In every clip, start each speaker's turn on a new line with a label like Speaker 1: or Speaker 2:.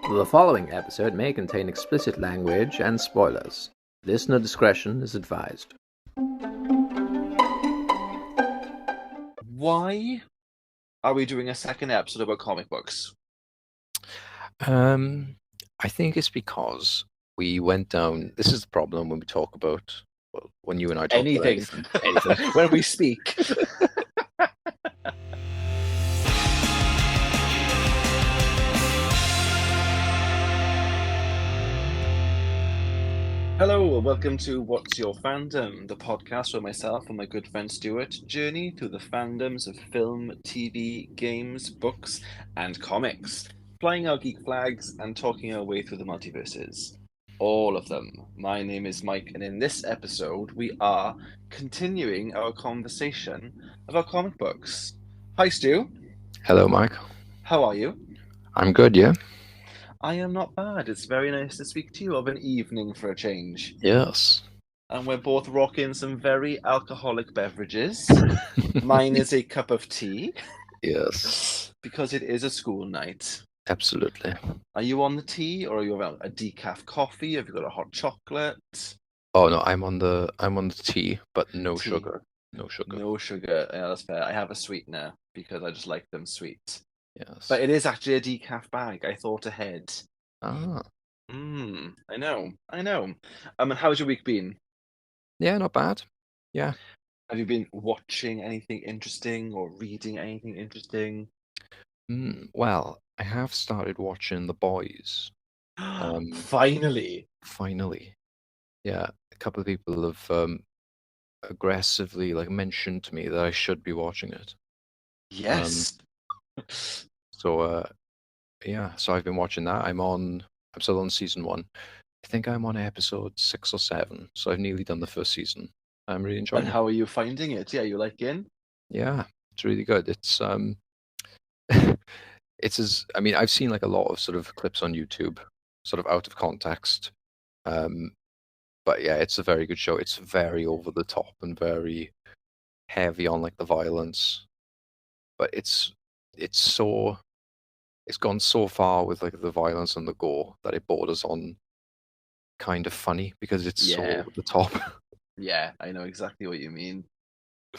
Speaker 1: The following episode may contain explicit language and spoilers. Listener discretion is advised.
Speaker 2: Why are we doing a second episode about comic books?
Speaker 3: I think it's because we went down. This is the problem when we talk about, well, when you and I talk about
Speaker 2: Anything.
Speaker 3: anything.
Speaker 2: When we speak. Hello, and welcome to What's Your Fandom, the podcast where myself and my good friend Stewart journey through the fandoms of film, TV, games, books, and comics, flying our geek flags and talking our way through the multiverses. All of them. My name is Mike, and in this episode, we are continuing our conversation about comic books. Hi, Stu.
Speaker 3: Hello, Mike.
Speaker 2: How are you?
Speaker 3: I'm good, yeah?
Speaker 2: I am not bad. It's very nice to speak to you of an evening for a change.
Speaker 3: Yes.
Speaker 2: And we're both rocking some very alcoholic beverages. Mine is a cup of tea.
Speaker 3: Yes.
Speaker 2: Because it is a school night.
Speaker 3: Absolutely.
Speaker 2: Are you on the tea or are you around a decaf coffee? Have you got a hot chocolate?
Speaker 3: Oh no, I'm on the tea, but no
Speaker 2: Tea.
Speaker 3: sugar. No sugar.
Speaker 2: No sugar. Yeah, that's fair. I have a sweetener because I just like them sweet.
Speaker 3: Yes.
Speaker 2: But it is actually a decaf bag. I thought ahead.
Speaker 3: Ah.
Speaker 2: I know. And how's your week been?
Speaker 3: Yeah, not bad. Yeah.
Speaker 2: Have you been watching anything interesting or reading anything interesting?
Speaker 3: Well, I have started watching The Boys.
Speaker 2: Finally.
Speaker 3: Finally. Yeah, a couple of people have aggressively mentioned to me that I should be watching it.
Speaker 2: Yes.
Speaker 3: So I've been watching that. I'm still on season 1. I think I'm on episode 6 or 7, so I've nearly done the first season. I'm really enjoying
Speaker 2: And
Speaker 3: it.
Speaker 2: how are you finding it? Yeah, you liking?
Speaker 3: Yeah, it's really good. It's I've seen a lot of sort of clips on YouTube, sort of out of context. But yeah, it's a very good show. It's very over the top and very heavy on the violence. But it's gone so far with the violence and the gore that it borders on kind of funny because it's so over the top.
Speaker 2: Yeah, I know exactly what you mean.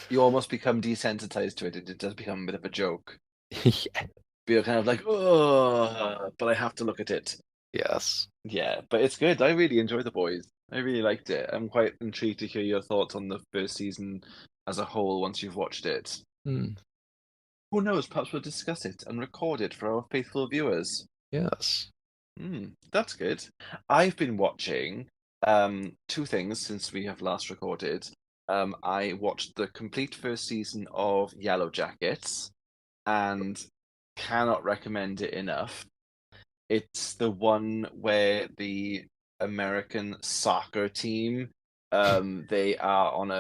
Speaker 2: You almost become desensitized to it. It does become a bit of a joke.
Speaker 3: Yeah.
Speaker 2: But you're kind of like, oh, but I have to look at it.
Speaker 3: Yes.
Speaker 2: Yeah, but it's good. I really enjoy The Boys. I really liked it. I'm quite intrigued to hear your thoughts on the first season as a whole once you've watched it.
Speaker 3: Hmm.
Speaker 2: Who knows? Perhaps we'll discuss it and record it for our faithful viewers.
Speaker 3: Yes.
Speaker 2: That's good. I've been watching two things since we have last recorded. I watched the complete first season of Yellow Jackets and cannot recommend it enough. It's the one where the American soccer team they are on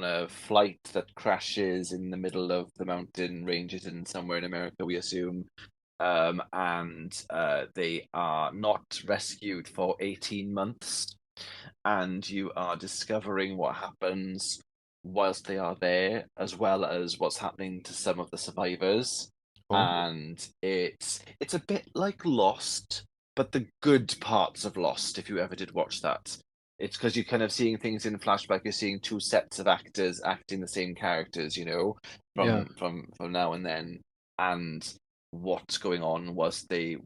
Speaker 2: a flight that crashes in the middle of the mountain ranges in somewhere in America, we assume. And they are not rescued for 18 months, and you are discovering what happens whilst they are there, as well as what's happening to some of the survivors.
Speaker 3: Oh.
Speaker 2: And it's a bit like Lost, but the good parts of Lost, if you ever did watch that. It's because you're kind of seeing things in flashback. You're seeing two sets of actors acting the same characters, from now and then, and what's going on whilst they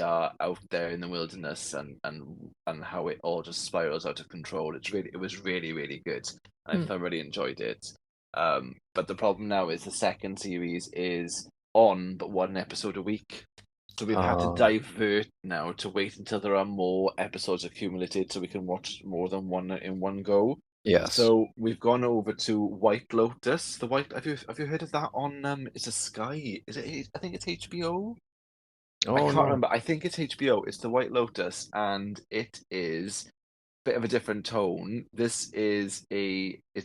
Speaker 2: are out there in the wilderness, and how it all just spirals out of control. It was really, really good. I thoroughly enjoyed it. But the problem now is the second series is on but one episode a week. So we've had to divert now to wait until there are more episodes accumulated so we can watch more than one in one go.
Speaker 3: Yes.
Speaker 2: So we've gone over to White Lotus. Have you heard of that on it's a Sky? Is it? I think it's HBO.
Speaker 3: Oh,
Speaker 2: I can't
Speaker 3: no.
Speaker 2: remember. I think it's HBO. It's the White Lotus, and it is a bit of a different tone. It's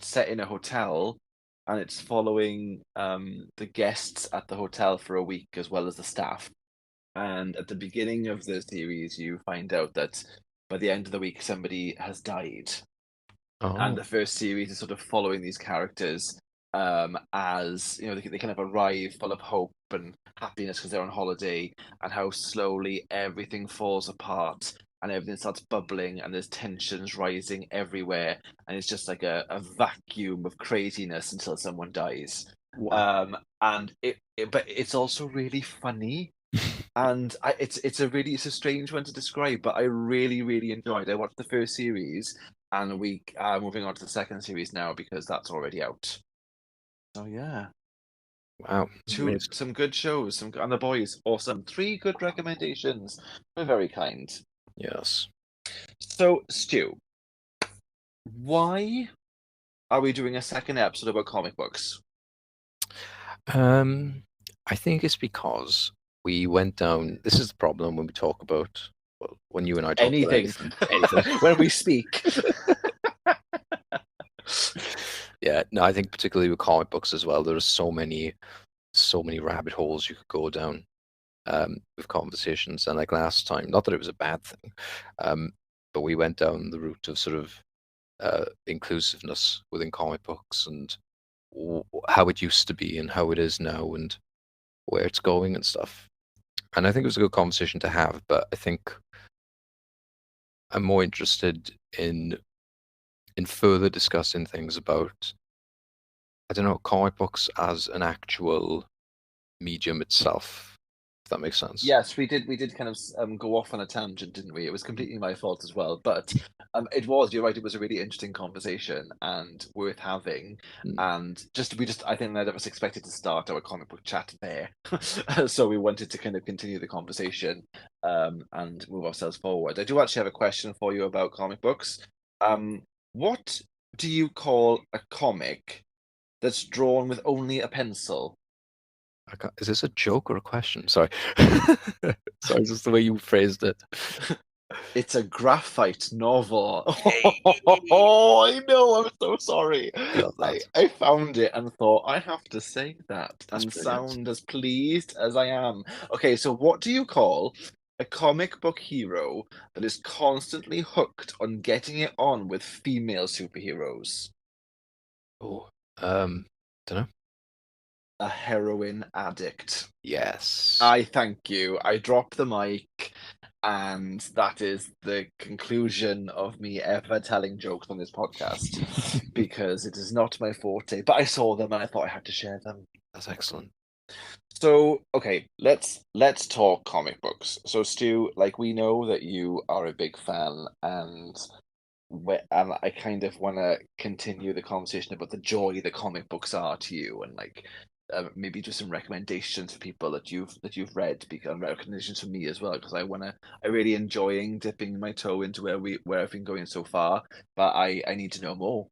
Speaker 2: set in a hotel, and it's following the guests at the hotel for a week as well as the staff. And at the beginning of the series, you find out that by the end of the week, somebody has died. And the first series is sort of following these characters as they kind of arrive full of hope and happiness because they're on holiday, and how slowly everything falls apart and everything starts bubbling and there's tensions rising everywhere, and it's just like a vacuum of craziness until someone dies.
Speaker 3: Wow.
Speaker 2: And but it's also really funny. And it's a strange one to describe, but I really, really enjoyed it. I watched the first series, and we are moving on to the second series now because that's already out. So yeah,
Speaker 3: Wow. Amazing.
Speaker 2: some good shows, and the boys, awesome. 3 good recommendations. We're very kind.
Speaker 3: Yes.
Speaker 2: So Stu, why are we doing a second episode about comic books?
Speaker 3: I think it's because we went down. This is the problem when we talk about, well, when you and I talk about
Speaker 2: Anything,
Speaker 3: anything.
Speaker 2: when we speak.
Speaker 3: Yeah, no, I think particularly with comic books as well, there are so many rabbit holes you could go down with conversations. And like last time, not that it was a bad thing, but we went down the route of sort of inclusiveness within comic books and how it used to be and how it is now and where it's going and stuff. And I think it was a good conversation to have, but I think I'm more interested in further discussing things about, I don't know, comic books as an actual medium itself, if that makes sense.
Speaker 2: Yes, we did. We did kind of go off on a tangent, didn't we? It was completely my fault as well. But it was. You're right. It was a really interesting conversation and worth having. And I think none of us expected to start our comic book chat there, so we wanted to kind of continue the conversation and move ourselves forward. I do actually have a question for you about comic books. What do you call a comic that's drawn with only a pencil?
Speaker 3: Is this a joke or a question? Sorry. Sorry, is this the way you phrased it?
Speaker 2: It's a graphite novel. Oh, I know. I'm so sorry.
Speaker 3: I love that.
Speaker 2: I found it and thought I have to say that
Speaker 3: That's
Speaker 2: and
Speaker 3: brilliant.
Speaker 2: sound as pleased as I am. Okay, so what do you call a comic book hero that is constantly hooked on getting it on with female superheroes?
Speaker 3: Oh, don't know.
Speaker 2: A heroin addict.
Speaker 3: Yes.
Speaker 2: I thank you. I dropped the mic, and that is the conclusion of me ever telling jokes on this podcast because it is not my forte. But I saw them and I thought I had to share them.
Speaker 3: That's excellent.
Speaker 2: So, okay, let's talk comic books. So, Stu, like we know that you are a big fan, and I kind of want to continue the conversation about the joy that comic books are to you, and like maybe just some recommendations for people that you've read, because recommendations for me as well, because I really enjoying dipping my toe into where I've been going so far, but I need to know more.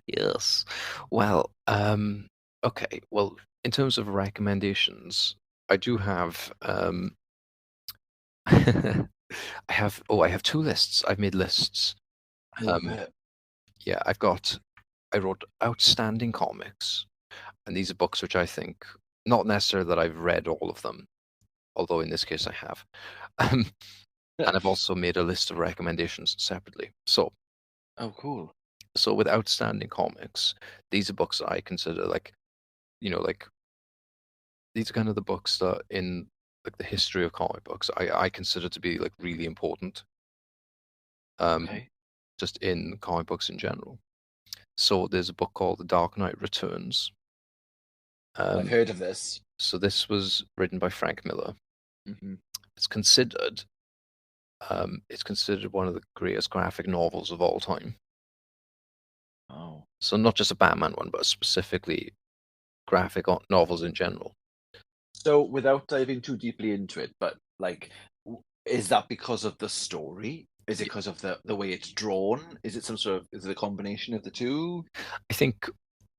Speaker 3: Yes. Well, okay. Well, in terms of recommendations, I do have I have 2 lists. I've made lists. Yeah, I wrote outstanding comics, and these are books which I think, not necessarily that I've read all of them, although in this case I have. And I've also made a list of recommendations separately. So
Speaker 2: Oh, cool.
Speaker 3: with outstanding comics, these are books that I consider like, like these are kind of the books that in like the history of comic books I consider to be like really important.
Speaker 2: Okay.
Speaker 3: Just in comic books in general. So there's a book called The Dark Knight Returns.
Speaker 2: I've heard of this.
Speaker 3: So this was written by Frank Miller.
Speaker 2: Mm-hmm.
Speaker 3: It's considered one of the greatest graphic novels of all time.
Speaker 2: Oh.
Speaker 3: So not just a Batman one, but specifically graphic novels in general.
Speaker 2: So, without diving too deeply into it, but like, is that because of the story? Is it because of the way it's drawn? Is it is it a combination of the two?
Speaker 3: I think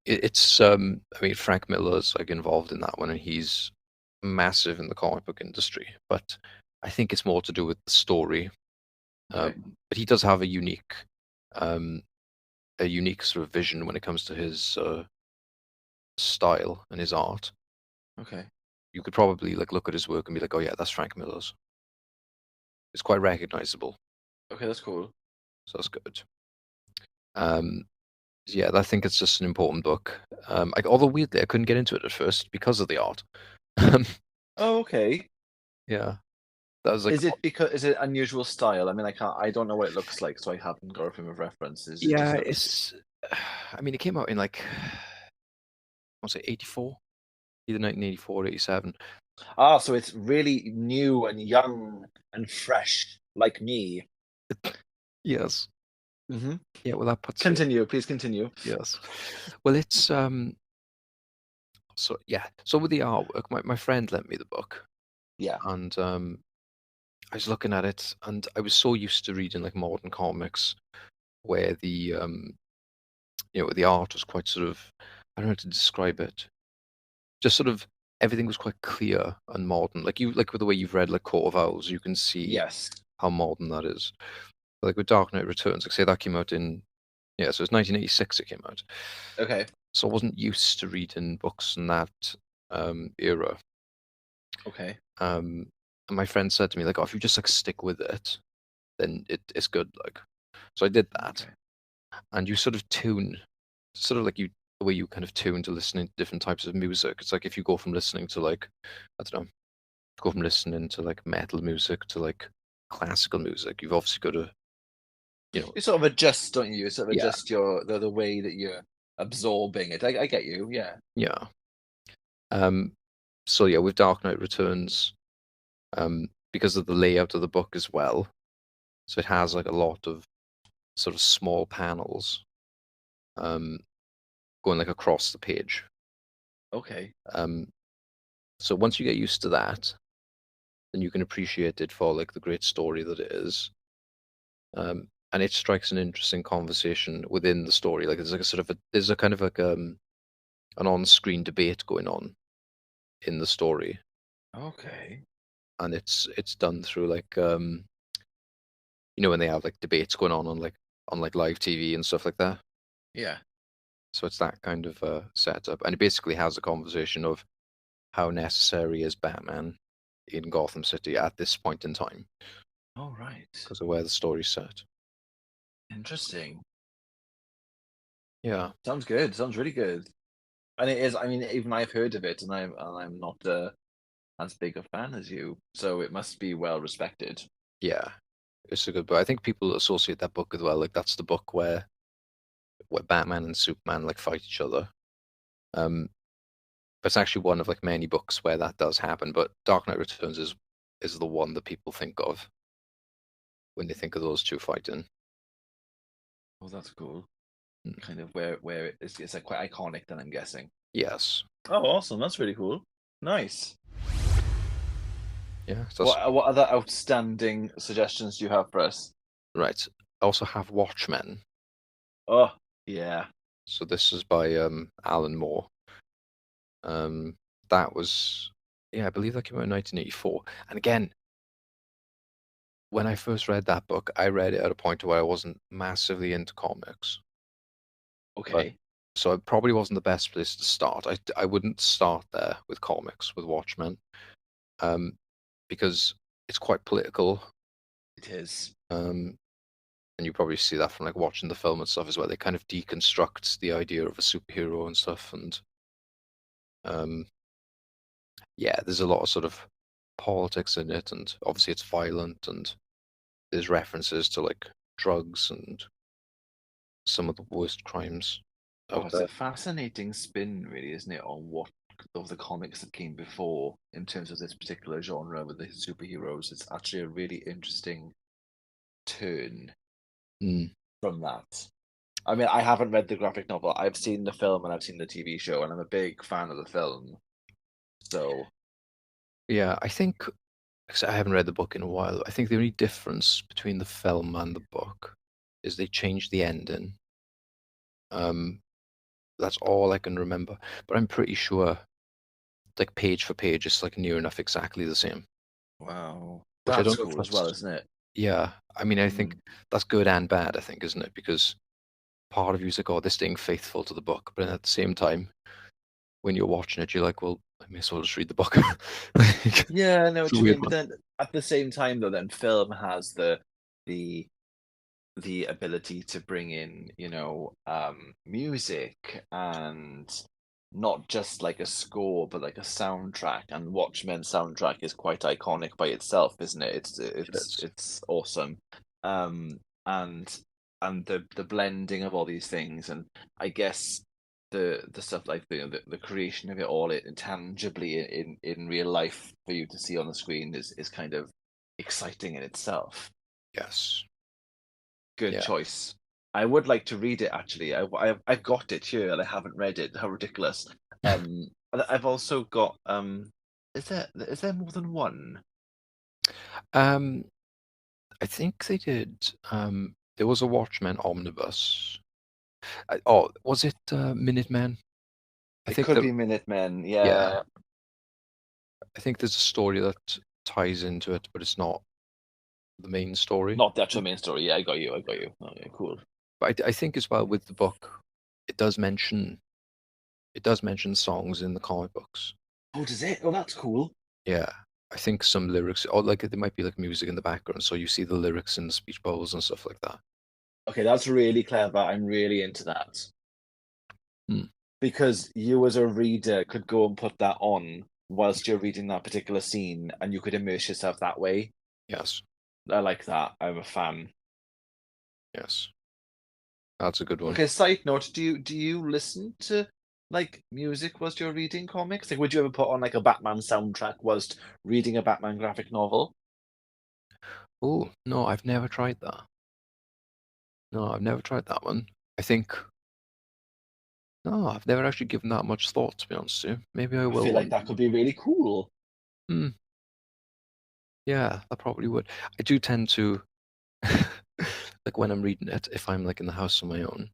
Speaker 3: it's I mean, Frank Miller's like involved in that one, and he's massive in the comic book industry. But I think it's more to do with the story.
Speaker 2: Okay.
Speaker 3: But he does have a unique sort of vision when it comes to his style and his art.
Speaker 2: Okay.
Speaker 3: You could probably like look at his work and be like, oh yeah, that's Frank Miller's. It's quite recognizable.
Speaker 2: Okay, that's cool.
Speaker 3: So that's good. Yeah, I think it's just an important book. Although weirdly, I couldn't get into it at first because of the art.
Speaker 2: Oh, okay.
Speaker 3: Yeah, that was like,
Speaker 2: Is it unusual style? I mean, I don't know what it looks like, so I haven't got a frame of reference. Is it just
Speaker 3: yeah,
Speaker 2: sort of
Speaker 3: it's. I mean, it came out in like, I want to say 84, either 1984 or 87.
Speaker 2: so it's really new and young and fresh, like me.
Speaker 3: Yes.
Speaker 2: Mm-hmm.
Speaker 3: Yeah, well, that puts it.
Speaker 2: Continue, please continue.
Speaker 3: Yes. Well, it's So yeah, so with the artwork, my friend lent me the book,
Speaker 2: Yeah.
Speaker 3: and I was looking at it, and I was so used to reading like modern comics where the art was quite sort of, I don't know how to describe it, just sort of everything was quite clear and modern. Like with the way you've read like Court of Owls, you can see
Speaker 2: Yes.
Speaker 3: how modern that is. Like with Dark Knight Returns, like say that came out in, yeah, so it's 1986 it came out.
Speaker 2: Okay.
Speaker 3: So I wasn't used to reading books in that era.
Speaker 2: Okay.
Speaker 3: And my friend said to me, like, "Oh, if you just like stick with it, then it's good." Like, so I did that,
Speaker 2: Okay.
Speaker 3: and you sort of tune, sort of like the way you kind of tune to listening to different types of music. It's like if you go from listening to like, I don't know, go from listening to like metal music to like classical music. You've obviously got to,
Speaker 2: You sort of adjust, don't you? You sort of
Speaker 3: yeah,
Speaker 2: adjust the way that you're absorbing it. I get you. Yeah.
Speaker 3: yeah. Um, so yeah, with Dark Knight Returns, because of the layout of the book as well, so it has like a lot of sort of small panels um, going like across the page.
Speaker 2: Okay.
Speaker 3: Um, so once you get used to that, then you can appreciate it for like the great story that it is. And it strikes an interesting conversation within the story. Like there's like a sort of there's a kind of like an on-screen debate going on in the story,
Speaker 2: Okay.
Speaker 3: and it's done through like when they have like debates going on like live TV and stuff like that.
Speaker 2: Yeah.
Speaker 3: So it's that kind of setup, and it basically has a conversation of how necessary is Batman in Gotham City at this point in time
Speaker 2: All right.
Speaker 3: because of where the story's set.
Speaker 2: Interesting.
Speaker 3: Yeah,
Speaker 2: Sounds good. Sounds really good. And it is. I mean, even I've heard of it, and I'm not as big a fan as you, so it must be well respected.
Speaker 3: yeah, it's a good book. I think people associate that book as well. Like that's the book where Batman and Superman like fight each other. But it's actually one of like many books where that does happen. But Dark Knight Returns is the one that people think of when they think of those two fighting.
Speaker 2: Oh, that's cool.
Speaker 3: Mm.
Speaker 2: Kind of where it's like quite iconic. Then I'm guessing.
Speaker 3: Yes.
Speaker 2: Oh, awesome! That's really cool. Nice.
Speaker 3: Yeah. So that's
Speaker 2: What other outstanding suggestions do you have for us?
Speaker 3: right. I also have Watchmen.
Speaker 2: Oh, yeah.
Speaker 3: So this is by Alan Moore. That was, yeah, I believe that came out in 1984. And again, when I first read that book, I read it at a point where I wasn't massively into comics. But
Speaker 2: Okay.
Speaker 3: so it probably wasn't the best place to start. I wouldn't start there with comics with Watchmen, um, because it's quite political.
Speaker 2: It is.
Speaker 3: And you probably see that from like watching the film and stuff as well. They kind of deconstruct the idea of a superhero and stuff, and um, yeah, there's a lot of sort of politics in it, and obviously it's violent, and there's references to like drugs and some of the worst crimes
Speaker 2: Oh,
Speaker 3: out
Speaker 2: it's
Speaker 3: there.
Speaker 2: a fascinating spin, really, isn't it, on what of the comics that came before in terms of this particular genre with the superheroes. It's actually a really interesting turn
Speaker 3: Mm.
Speaker 2: from that. I mean, I haven't read the graphic novel. I've seen the film and I've seen the TV show, and I'm a big fan of the film. So,
Speaker 3: Yeah, I think, 'cause I haven't read the book in a while. I think the only difference between the film and the book is they changed the ending. Um, that's all I can remember. But I'm pretty sure, like page for page, it's like near enough exactly the same.
Speaker 2: wow.
Speaker 3: Which I
Speaker 2: That's
Speaker 3: don't know if
Speaker 2: cool as well,
Speaker 3: that's,
Speaker 2: isn't it?
Speaker 3: yeah. I mean, I think
Speaker 2: Mm.
Speaker 3: that's good and bad. I think, isn't it? Because part of you is like, oh, they're staying faithful to the book, but at the same time, when you're watching it, you're like, well, I may as well just read the book. Like,
Speaker 2: Yeah, I know
Speaker 3: it's a
Speaker 2: what you
Speaker 3: weird
Speaker 2: mean. But
Speaker 3: one.
Speaker 2: then at the same time, though, then film has the the ability to bring in, music, and not just like a score, but like a soundtrack. And Watchmen's soundtrack is quite iconic by itself, isn't it? It's
Speaker 3: It
Speaker 2: it's
Speaker 3: is.
Speaker 2: it's awesome. Um, and the blending of all these things, and I guess the stuff like the creation of it all tangibly in real life for you to see on the screen is kind of exciting in itself.
Speaker 3: Yes.
Speaker 2: Good
Speaker 3: Yeah.
Speaker 2: choice. I would like to read it actually. I've got it here and I haven't read it. How ridiculous. And I've also got is there more than one?
Speaker 3: Um, I think they did. There was a Watchmen omnibus. Oh, was it Minutemen? I
Speaker 2: It
Speaker 3: think
Speaker 2: could
Speaker 3: that
Speaker 2: be Minutemen.
Speaker 3: yeah,
Speaker 2: Yeah,
Speaker 3: I think there's a story that ties into it, but it's not the main story.
Speaker 2: not the actual main story. Yeah, I got you. I got you. Okay, cool.
Speaker 3: But I think as well with the book, it does mention songs in the comic books.
Speaker 2: Oh, does it? Oh, that's cool.
Speaker 3: Yeah, I think some lyrics, or like there might be like music in the background, so you see the lyrics in the speech bubbles and stuff like that.
Speaker 2: Okay, that's really clever. I'm really into that.
Speaker 3: Hmm.
Speaker 2: Because you as a reader could go and put that on whilst you're reading that particular scene, and you could immerse yourself that way.
Speaker 3: Yes,
Speaker 2: I like that. I'm a fan.
Speaker 3: yes, that's a good one.
Speaker 2: Okay, side note, do you listen to like music whilst you're reading comics? Like, would you ever put on like a Batman soundtrack whilst reading a Batman graphic novel?
Speaker 3: Oh no, I've never tried that. No, I've never tried that one. I think no, I've never actually given that much thought, to be honest with you. Maybe I
Speaker 2: I
Speaker 3: will
Speaker 2: feel like
Speaker 3: one.
Speaker 2: that could be really cool.
Speaker 3: Hmm. Yeah, I probably would. I do tend to, like when I'm reading it, if I'm like in the house on my own,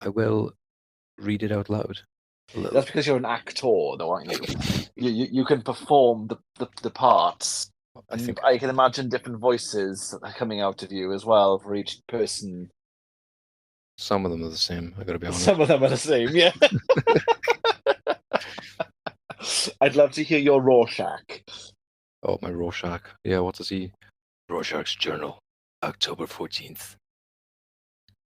Speaker 3: I will read it out loud a little.
Speaker 2: That's because you're an actor, though, aren't you? You can perform the parts,
Speaker 3: I
Speaker 2: and
Speaker 3: think
Speaker 2: I can imagine different voices coming out of you as well for each person.
Speaker 3: some of them are the same. I gotta be honest.
Speaker 2: Some of them are the same, yeah. I'd love to hear your Rorschach.
Speaker 3: Oh, my Rorschach. Yeah, what does he? Rorschach's Journal, October 14th.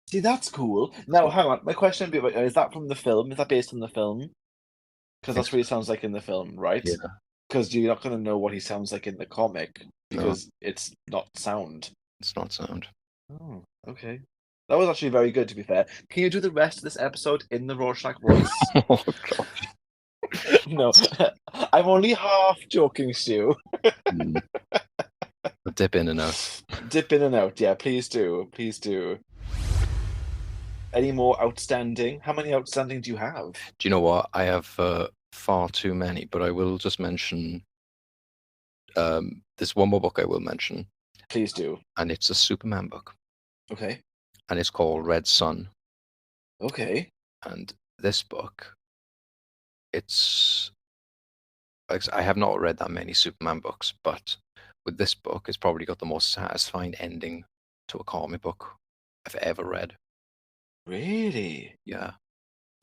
Speaker 2: See, that's cool. Now,
Speaker 3: So,
Speaker 2: hang on. My question would be, is that from the film? Is that based on the film?
Speaker 3: I
Speaker 2: Because
Speaker 3: think
Speaker 2: that's what
Speaker 3: so.
Speaker 2: he sounds like in the film, right?
Speaker 3: Yeah,
Speaker 2: Because you're not going to know what he sounds like in the comic
Speaker 3: no,
Speaker 2: because it's not sound.
Speaker 3: it's not sound.
Speaker 2: Oh, okay. That was actually very good, to be fair. Can you do the rest of this episode in the Rorschach voice?
Speaker 3: Oh, gosh.
Speaker 2: No, I'm only half joking, Stu.
Speaker 3: Mm. I'll dip in and out.
Speaker 2: Dip in and out, yeah, please do. Please do. Any more outstanding? How many outstanding do you have?
Speaker 3: Do you know what? I have far too many, but I will just mention. There's one more book I will mention,
Speaker 2: Please do.
Speaker 3: and it's a Superman book,
Speaker 2: Okay.
Speaker 3: and it's called Red Sun.
Speaker 2: Okay.
Speaker 3: And this book, it's like I have not read that many Superman books, but with this book, it's probably got the most satisfying ending to a comic book I've ever read.
Speaker 2: Really?
Speaker 3: Yeah.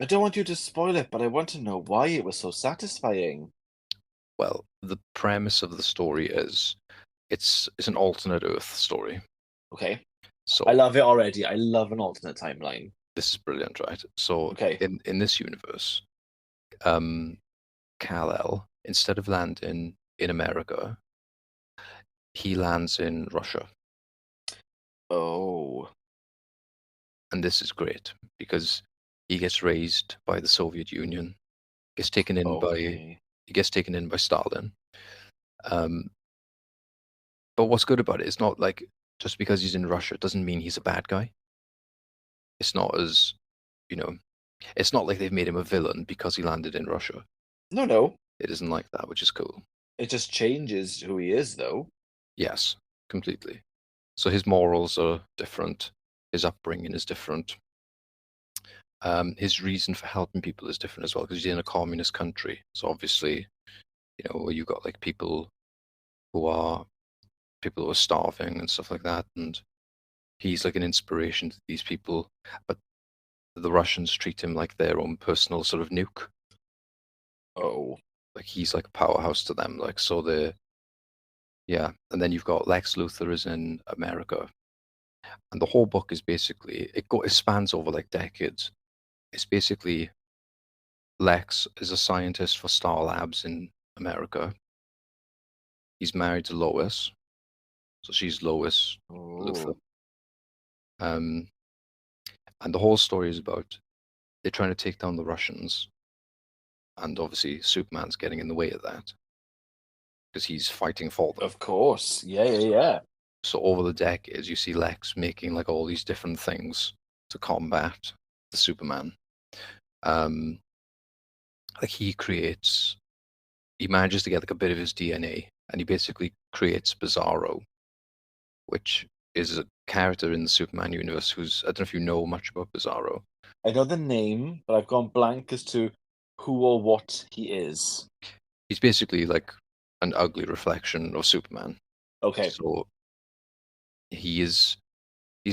Speaker 2: I don't want you to spoil it, but I want to know why it was so satisfying.
Speaker 3: Well, the premise of the story is it's an alternate Earth story.
Speaker 2: Okay.
Speaker 3: So
Speaker 2: I love it already. I love an alternate timeline.
Speaker 3: this is brilliant, right? So
Speaker 2: Okay.
Speaker 3: in this universe, Kal-El, instead of landing in America, he lands in Russia.
Speaker 2: Oh.
Speaker 3: And this is great because he gets raised by the Soviet Union, gets taken in by
Speaker 2: Okay.
Speaker 3: he gets taken in by Stalin. But what's good about it is not like just because he's in Russia doesn't mean he's a bad guy. It's not as you know, it's not like they've made him a villain because he landed in Russia.
Speaker 2: No.
Speaker 3: It isn't like that, which is cool.
Speaker 2: It just changes who he is, though.
Speaker 3: Yes, completely. So his morals are different. His upbringing is different. His reason for helping people is different as well because he's in a communist country. So obviously, where you've got like who are people who are starving and stuff like that, and he's like an inspiration to these people. But the Russians treat him like their own personal sort of nuke.
Speaker 2: Oh.
Speaker 3: Like he's like a powerhouse to them. Like so yeah. And then you've got Lex Luthor is in America, And the whole book is basically it spans over like decades. It's basically Lex is a scientist for Star Labs in America. He's married to Lois, so she's Lois Luthor.
Speaker 2: Oh,
Speaker 3: Um, and the whole story is about they're trying to take down the Russians, and obviously Superman's getting in the way of that because he's fighting for them.
Speaker 2: of course. Yeah.
Speaker 3: So over the decades, you see Lex making like all these different things to combat the Superman. Um, like he manages to get like a bit of his DNA, and he basically creates Bizarro, which is a character in the Superman universe who's I don't know if you know much about Bizarro.
Speaker 2: I know the name, but I've gone blank as to who or what he is.
Speaker 3: He's basically like an ugly reflection of Superman.
Speaker 2: Okay.
Speaker 3: So he's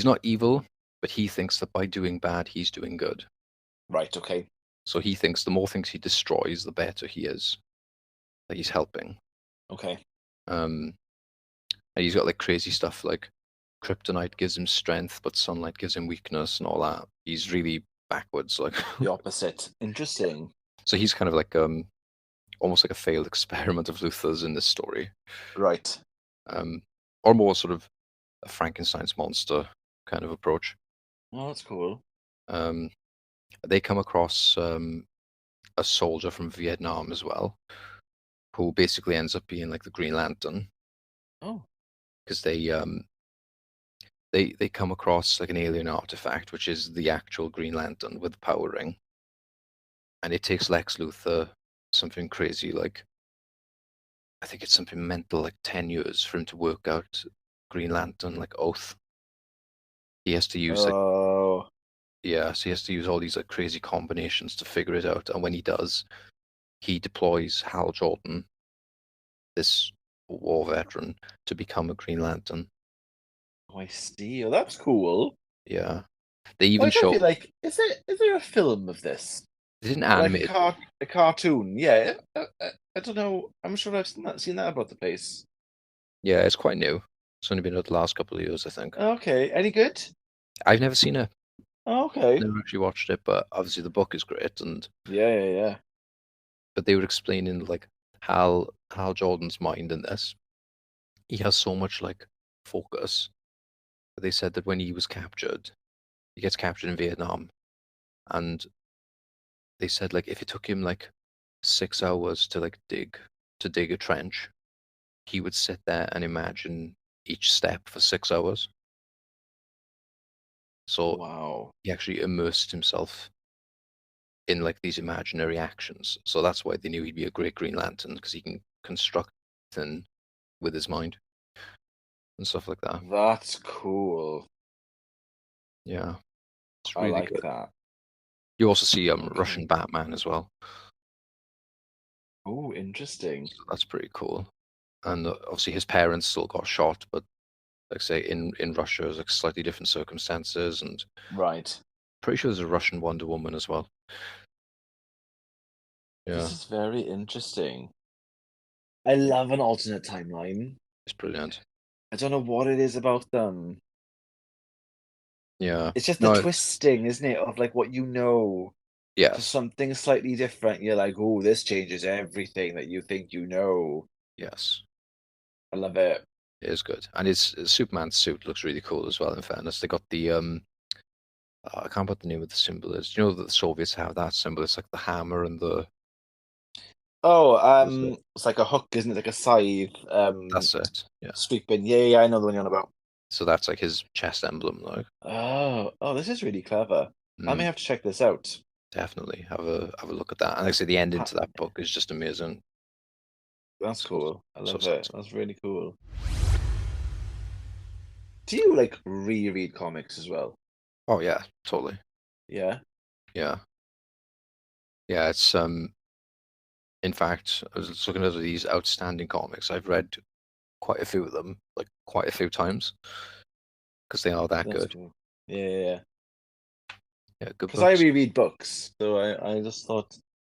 Speaker 3: not evil, but he thinks that by doing bad, he's doing good.
Speaker 2: Right, okay.
Speaker 3: So he thinks the more things he destroys, the better he is. That he's helping.
Speaker 2: Okay.
Speaker 3: And he's got like crazy stuff like kryptonite gives him strength, but sunlight gives him weakness and all that. He's really backwards, like
Speaker 2: The opposite. Interesting.
Speaker 3: so he's kind of like almost like a failed experiment of Luthor's in this story.
Speaker 2: Right.
Speaker 3: Or more sort of a Frankenstein's monster kind of approach.
Speaker 2: Oh, that's cool.
Speaker 3: They come across a soldier from Vietnam as well, who basically ends up being like the Green Lantern.
Speaker 2: Oh.
Speaker 3: Because they come across like an alien artifact, which is the actual Green Lantern with the power ring, and it takes Lex Luthor something crazy like I think it's something mental like 10 years for him to work out Green Lantern like oath. He has to use like
Speaker 2: Oh.
Speaker 3: yeah, so he has to use all these like crazy combinations to figure it out, and when he does, he deploys Hal Jordan, this war veteran, to become a Green Lantern.
Speaker 2: Oh, I see. Oh, that's cool.
Speaker 3: Yeah. They
Speaker 2: Oh,
Speaker 3: even
Speaker 2: I don't
Speaker 3: show
Speaker 2: feel like is there a film of this?
Speaker 3: they didn't
Speaker 2: Like
Speaker 3: animate it.
Speaker 2: a cartoon? Yeah. I don't know. I'm sure I've seen that about the place.
Speaker 3: Yeah, it's quite new. It's only been out the last couple of years, I think.
Speaker 2: Okay. Any good?
Speaker 3: I've never seen it,
Speaker 2: Okay.
Speaker 3: never actually watched it, but obviously the book is great. And
Speaker 2: Yeah.
Speaker 3: but they were explaining like Hal Jordan's mind in this. He has so much like focus. They said that when he was captured, he gets captured in Vietnam, and they said like if it took him like 6 hours to like dig a trench, he would sit there and imagine each step for 6 hours. So
Speaker 2: Wow.
Speaker 3: he actually immersed himself in like these imaginary actions. So that's why they knew he'd be a great Green Lantern because he can construct things with his mind and stuff like that.
Speaker 2: That's cool.
Speaker 3: Yeah, it's
Speaker 2: I
Speaker 3: really
Speaker 2: like
Speaker 3: good.
Speaker 2: that.
Speaker 3: You also see
Speaker 2: Okay.
Speaker 3: Russian Batman as well.
Speaker 2: Oh, interesting.
Speaker 3: So that's pretty cool. And obviously his parents still got shot, but like say in Russia, it's like slightly different circumstances, and
Speaker 2: Right.
Speaker 3: pretty sure there's a Russian Wonder Woman as well. Yeah,
Speaker 2: This is very interesting. I love an alternate timeline.
Speaker 3: it's brilliant.
Speaker 2: I don't know what it is about them.
Speaker 3: Yeah,
Speaker 2: It's just the
Speaker 3: no,
Speaker 2: twisting, isn't it, of like what you know to
Speaker 3: yes,
Speaker 2: something slightly different. You're like, oh, this changes everything that you think you know.
Speaker 3: yes,
Speaker 2: I love it.
Speaker 3: it is good, and his Superman suit looks really cool as well. In fairness, they got the I can't remember what the name of the symbol is. Do you know that the Soviets have that symbol? It's like the hammer and the
Speaker 2: Oh,
Speaker 3: what is it?
Speaker 2: it's like a hook, isn't it? Like a scythe,
Speaker 3: That's it. Yeah.
Speaker 2: sweeping. Yeah, I know the one you're on about.
Speaker 3: So that's like his chest emblem, like.
Speaker 2: Oh, this is really clever. I may
Speaker 3: Mm,
Speaker 2: have to check this out.
Speaker 3: definitely have a look at that. And like I say, the ending
Speaker 2: Ha-
Speaker 3: to that book is just amazing.
Speaker 2: That's
Speaker 3: So
Speaker 2: cool. I
Speaker 3: so
Speaker 2: love it.
Speaker 3: satisfying.
Speaker 2: That's really cool. Do you like reread comics as well?
Speaker 3: Oh yeah, totally.
Speaker 2: Yeah.
Speaker 3: Yeah, yeah. It's in fact, I was just looking at these outstanding comics. I've read quite a few of them, like quite a few times, because they are that
Speaker 2: That's
Speaker 3: good.
Speaker 2: cool. Yeah.
Speaker 3: Yeah, good
Speaker 2: Because I
Speaker 3: books.
Speaker 2: reread books, so I just thought,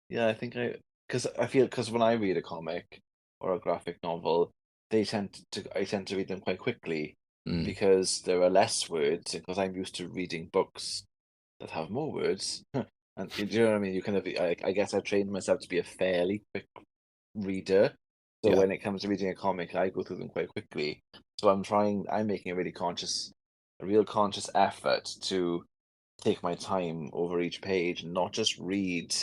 Speaker 2: yeah, because I feel because when I read a comic or a graphic novel, I tend to read them quite quickly.
Speaker 3: Mm.
Speaker 2: because there are less words, because I'm used to reading books that have more words. And do you know what I mean? You kind of, I guess I trained myself to be a fairly quick reader. So
Speaker 3: Yeah.
Speaker 2: when it comes to reading a comic, I go through them quite quickly. So I'm making a real conscious effort to take my time over each page and not just read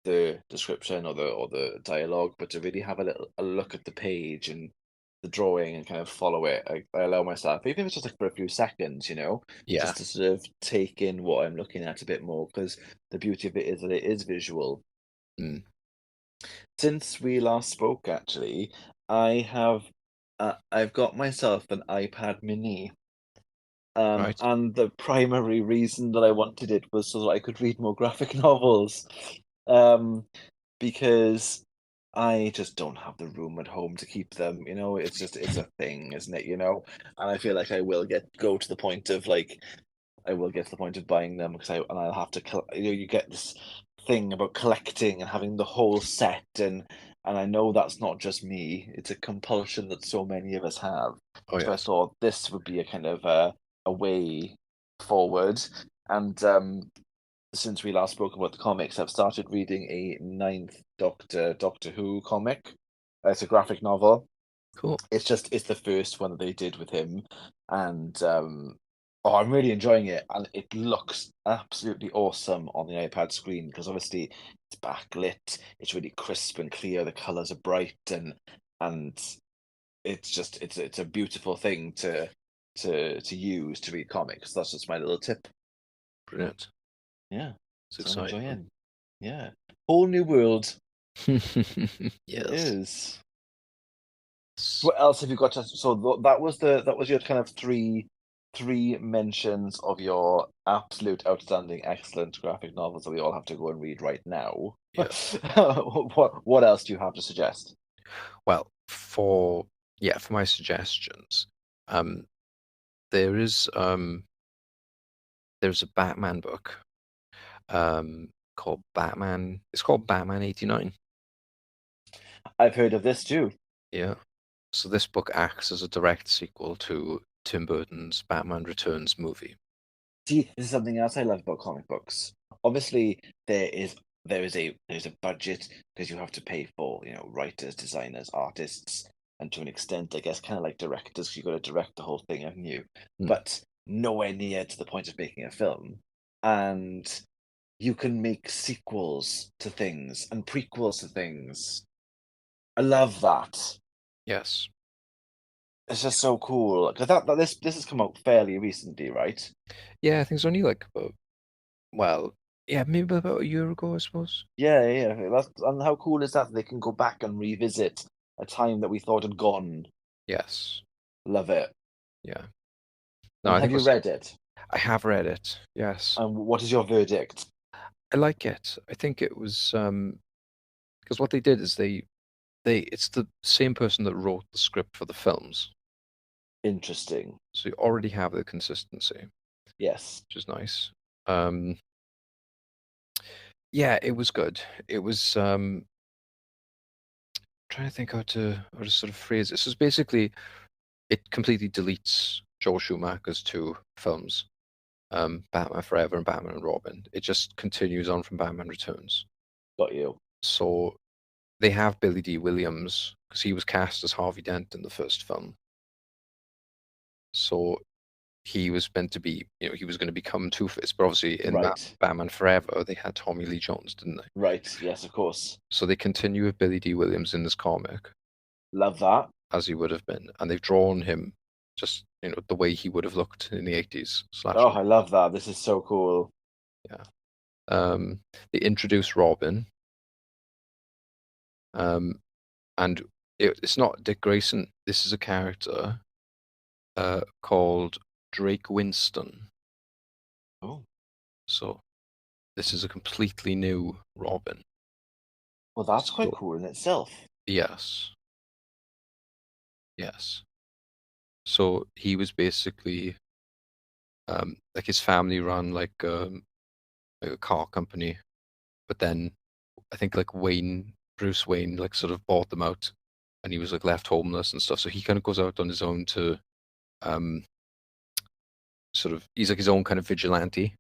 Speaker 2: the description or the dialogue, but to really have a look at the page and the drawing and kind of follow it. I allow myself, even if it's just like for a few seconds,
Speaker 3: Yeah.
Speaker 2: just to sort of take in what I'm looking at a bit more, because the beauty of it is that it is visual.
Speaker 3: Mm.
Speaker 2: Since we last spoke, actually, I've got myself an iPad Mini.
Speaker 3: Right.
Speaker 2: And the primary reason that I wanted it was so that I could read more graphic novels. Um, because I just don't have the room at home to keep them. It's a thing, isn't it? And I feel like I will go to the point of like I will get to the point of buying them and I'll have to you get this thing about collecting and having the whole set, and I know that's not just me. It's a compulsion that so many of us have.
Speaker 3: Oh
Speaker 2: So I
Speaker 3: yes.
Speaker 2: thought this would be a kind of a way forward. And since we last spoke about the comics, I've started reading a Ninth Doctor Who comic. It's a graphic novel.
Speaker 3: Cool.
Speaker 2: It's the first one that they did with him, and oh, I'm really enjoying it, and it looks absolutely awesome on the iPad screen because obviously it's backlit, it's really crisp and clear, the colors are bright, and it's a beautiful thing to use to read comics. That's just my little tip.
Speaker 3: Brilliant.
Speaker 2: Yeah,
Speaker 3: It's
Speaker 2: so I'm
Speaker 3: exciting.
Speaker 2: enjoying. Yeah, whole new world. It
Speaker 3: Yes.
Speaker 2: is. What else have you got? That was your kind of three mentions of your absolute outstanding, excellent graphic novels that we all have to go and read right now.
Speaker 3: Yes.
Speaker 2: What else do you have to suggest?
Speaker 3: Well, for my suggestions, um, there is there's a Batman book called Batman. It's called Batman 89.
Speaker 2: I've heard of this too.
Speaker 3: Yeah. So this book acts as a direct sequel to Tim Burton's Batman Returns movie.
Speaker 2: See, this is something else I love about comic books. Obviously, there's a budget because you have to pay for writers, designers, artists, and to an extent, I guess, kind of like directors. You got to direct the whole thing, haven't you?
Speaker 3: Hmm.
Speaker 2: But nowhere near to the point of making a film. And you can make sequels to things and prequels to things. I love that.
Speaker 3: Yes.
Speaker 2: It's just so cool because this has come out fairly recently, right?
Speaker 3: Yeah, I think it's only like well, yeah, maybe about a year ago, I suppose.
Speaker 2: Yeah. And how cool is that? They can go back and revisit a time that we thought had gone.
Speaker 3: Yes.
Speaker 2: Love it.
Speaker 3: Yeah. No,
Speaker 2: And
Speaker 3: I
Speaker 2: have
Speaker 3: think
Speaker 2: you
Speaker 3: that's.
Speaker 2: read it?
Speaker 3: I have read it. Yes.
Speaker 2: And what is your verdict?
Speaker 3: I like it. I think it was because what they did is it's the same person that wrote the script for the films.
Speaker 2: Interesting.
Speaker 3: So you already have the consistency,
Speaker 2: Yes.
Speaker 3: which is nice. Um, yeah, it was good. It was trying to think how to sort of phrase this. So basically it completely deletes Joel Schumacher's two films, Batman Forever and Batman and Robin. It just continues on from Batman Returns.
Speaker 2: Got you.
Speaker 3: So they have Billy D. Williams because he was cast as Harvey Dent in the first film. So he was meant to be, he was going to become Two-Face, but obviously in
Speaker 2: Right.
Speaker 3: Batman Forever they had Tommy Lee Jones, didn't they?
Speaker 2: Right. Yes, of course.
Speaker 3: So they continue with Billy D. Williams in this comic
Speaker 2: Love that.
Speaker 3: as he would have been, and they've drawn him just the way he would have looked in the 80s slash.
Speaker 2: Oh, I love that. This is so cool.
Speaker 3: Yeah. They introduce Robin, and it's not Dick Grayson. This is a character called Drake Winston.
Speaker 2: Oh.
Speaker 3: So this is a completely new Robin.
Speaker 2: Well, that's quite
Speaker 3: So,
Speaker 2: cool in itself.
Speaker 3: yes. Yes. So he was basically like his family ran like a car company, but then I think like Bruce Wayne, like sort of bought them out, and he was like left homeless and stuff. So he kind of goes out on his own to sort of he's like his own kind of vigilante,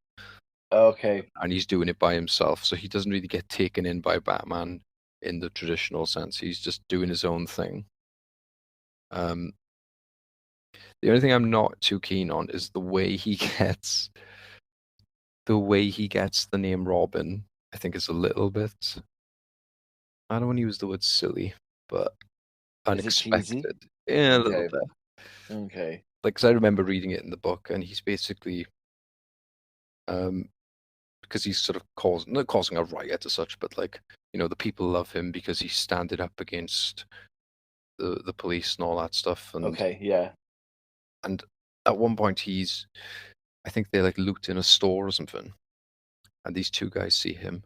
Speaker 2: Okay.
Speaker 3: and he's doing it by himself. So he doesn't really get taken in by Batman in the traditional sense. He's just doing his own thing. The only thing I'm not too keen on is the way he gets the name Robin. I think is a little bit. I don't want to use the word silly, but
Speaker 2: Is it cheesy?
Speaker 3: unexpected. Yeah, a little
Speaker 2: Okay.
Speaker 3: bit.
Speaker 2: Okay.
Speaker 3: Like, because I remember reading it in the book, and he's basically, because he's sort of not causing a riot as such, but like, the people love him because he's standing up against the police and all that stuff. And
Speaker 2: Okay. Yeah.
Speaker 3: and at one point I think they like loot in a store or something, and these two guys see him,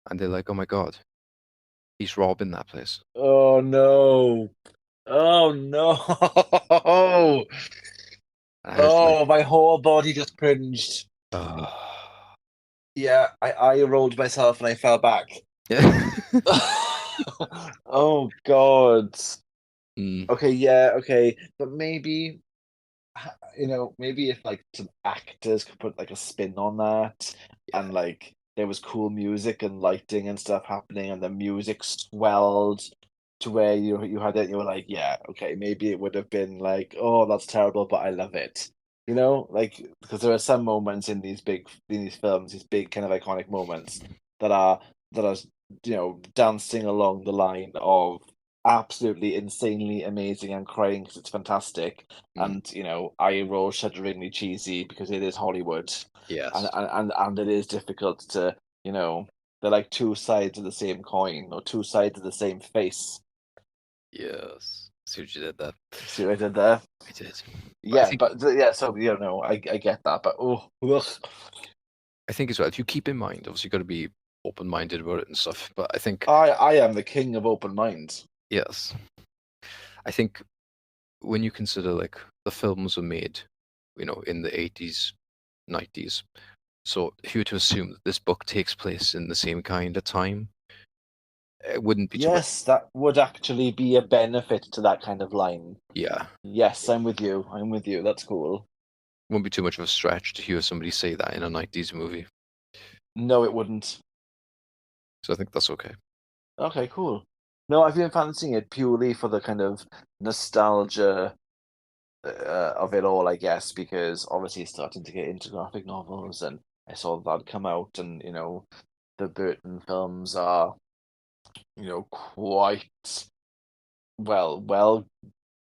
Speaker 3: and they're like, "Oh my God, he's robbing that place."
Speaker 2: Oh no. Oh no.
Speaker 3: And I was like,
Speaker 2: Oh, my whole body just cringed.
Speaker 3: "Oh."
Speaker 2: Yeah, I rolled myself and I fell back. Oh God.
Speaker 3: Mm,
Speaker 2: Okay, yeah, okay. But maybe maybe if like some actors could put like a spin on that
Speaker 3: yeah,
Speaker 2: and like there was cool music and lighting and stuff happening and the music swelled to where you had it and you were like, yeah, okay, maybe it would have been like, oh, that's terrible, but I love it. Like because there are some moments in these films, these big kind of iconic moments that are that are dancing along the line of absolutely insanely amazing and crying because it's fantastic
Speaker 3: mm,
Speaker 2: and eye roll shudderingly cheesy because it is Hollywood and
Speaker 3: yes,
Speaker 2: it is difficult to they're like two sides of the same coin or two sides of the same face.
Speaker 3: yes. See what you did there.
Speaker 2: See what I did there?
Speaker 3: I did. But
Speaker 2: Yeah, but yeah, so I get that, but ugh.
Speaker 3: I think as well, if you keep in mind, obviously, you've got to be open-minded about it and stuff. But I think,
Speaker 2: I am the king of open minds.
Speaker 3: yes, I think when you consider like the films were made, in the 80s, 90s. So if you were to assume that this book takes place in the same kind of time, it wouldn't be too much.
Speaker 2: Yes, that would actually be a benefit to that kind of line.
Speaker 3: Yeah,
Speaker 2: Yes, I'm with you. That's cool.
Speaker 3: wouldn't be too much of a stretch to hear somebody say that in a 90s movie.
Speaker 2: No, it wouldn't.
Speaker 3: So I think that's okay.
Speaker 2: Okay, cool. No, I've been fancying it purely for the kind of nostalgia of it all, I guess, because obviously it's starting to get into graphic novels, and I saw that come out, and the Burton films are quite well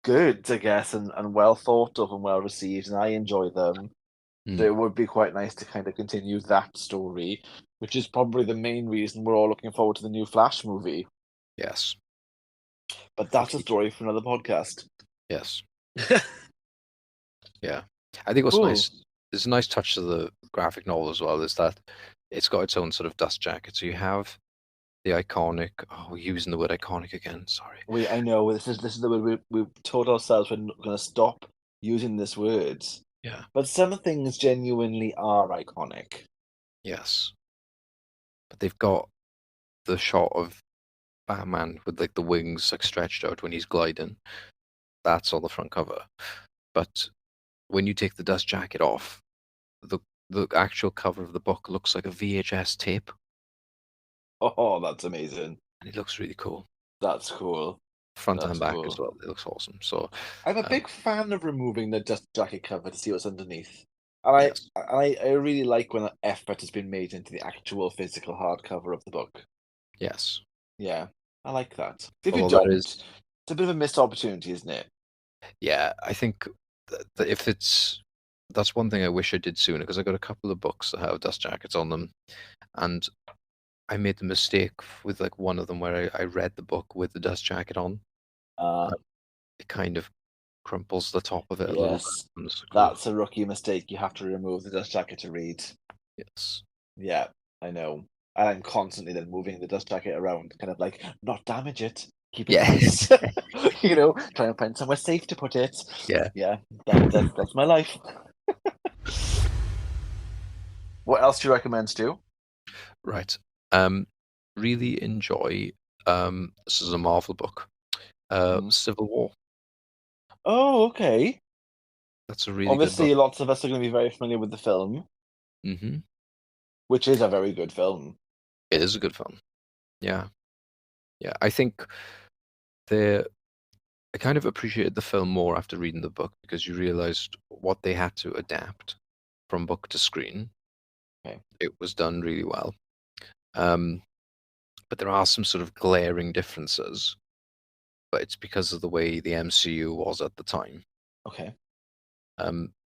Speaker 2: good, I guess, and well thought of and well received, and I enjoy them. So it would be quite nice to kind of continue that story, which is probably the main reason we're all looking forward to the new Flash movie.
Speaker 3: Yes.
Speaker 2: But that's a story for another podcast.
Speaker 3: Yes. Yeah. I think what's
Speaker 2: Cool.
Speaker 3: nice, there's a nice touch to the graphic novel as well, is that it's got its own sort of dust jacket. So you have the iconic, we're using the word iconic again, sorry.
Speaker 2: I know this is the word we told ourselves we're not going to stop using this word.
Speaker 3: Yeah.
Speaker 2: But some things genuinely are iconic.
Speaker 3: Yes. But they've got the shot of Batman with like the wings like stretched out when he's gliding. That's on the front cover. But when you take the dust jacket off, the actual cover of the book looks like a VHS tape,
Speaker 2: Oh, that's amazing.
Speaker 3: and it looks really cool.
Speaker 2: That's cool.
Speaker 3: Front
Speaker 2: That's
Speaker 3: and back
Speaker 2: cool.
Speaker 3: as well. It looks awesome. So
Speaker 2: I'm a big fan of removing the dust jacket cover to see what's underneath. And
Speaker 3: yes,
Speaker 2: I really like when an effort has been made into the actual physical hardcover of the book.
Speaker 3: yes.
Speaker 2: Yeah, I like that. If you
Speaker 3: Although
Speaker 2: don't,
Speaker 3: that is,
Speaker 2: it's a bit of a missed opportunity, isn't it?
Speaker 3: yeah, I think that if that's one thing I wish I did sooner because I got a couple of books that have dust jackets on them, and I made the mistake with like one of them where I read the book with the dust jacket on. It kind of crumples the top of it a little
Speaker 2: Yes,
Speaker 3: bit.
Speaker 2: that's a rookie mistake. You have to remove the dust jacket to read.
Speaker 3: Yes.
Speaker 2: Yeah, I know. And I'm constantly then moving the dust jacket around, kind of like not damage it, keep it
Speaker 3: Yeah.
Speaker 2: nice. Try and find somewhere safe to put it.
Speaker 3: Yeah.
Speaker 2: Yeah, that's my life. What else do you recommend, Stu?
Speaker 3: Right. Really enjoy. This is a Marvel book. Civil War.
Speaker 2: Oh, okay.
Speaker 3: That's a really good
Speaker 2: Obviously,
Speaker 3: book.
Speaker 2: lots of us are going to be very familiar with the film,
Speaker 3: Hmm.
Speaker 2: which is a very good film.
Speaker 3: It is a good film. Yeah, yeah. I think they I kind of appreciated the film more after reading the book because you realized what they had to adapt from book to screen.
Speaker 2: Okay.
Speaker 3: It was done really well. Um, but there are some sort of glaring differences, but it's because of the way the MCU was at the time.
Speaker 2: Okay.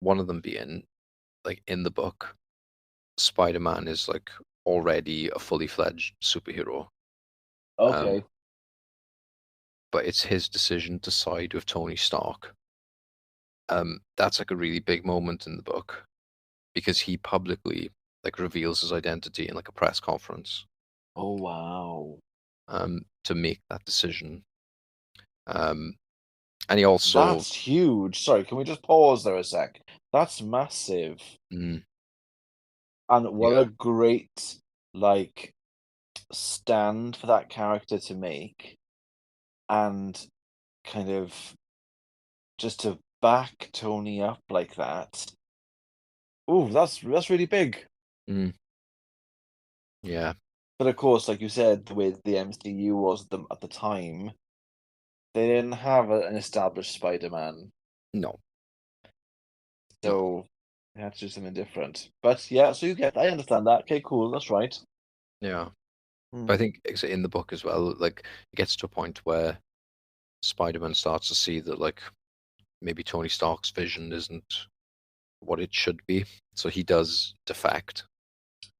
Speaker 3: One of them being, like, in the book, Spider-Man is like already a fully fledged superhero. Um,
Speaker 2: Okay.
Speaker 3: but it's his decision to side with Tony Stark. That's like a really big moment in the book because he publicly like reveals his identity in like a press conference
Speaker 2: Oh, wow.
Speaker 3: to make that decision. Um, and he also,
Speaker 2: That's huge. Sorry, can we just pause there a sec? That's massive.
Speaker 3: mm,
Speaker 2: And what
Speaker 3: yeah,
Speaker 2: a great, like, stand for that character to make. And kind of just to back Tony up like that. Ooh, that's really big.
Speaker 3: mm, yeah,
Speaker 2: But of course, like you said, the way the MCU was them at the time, they didn't have an established Spider-Man,
Speaker 3: no, no,
Speaker 2: so they had to do something different. But yeah, so I understand that. Okay, cool, that's right.
Speaker 3: yeah.
Speaker 2: Hmm.
Speaker 3: But I think it's in the book as well. Like it gets to a point where Spider-Man starts to see that like maybe Tony Stark's vision isn't what it should be, so he does defect.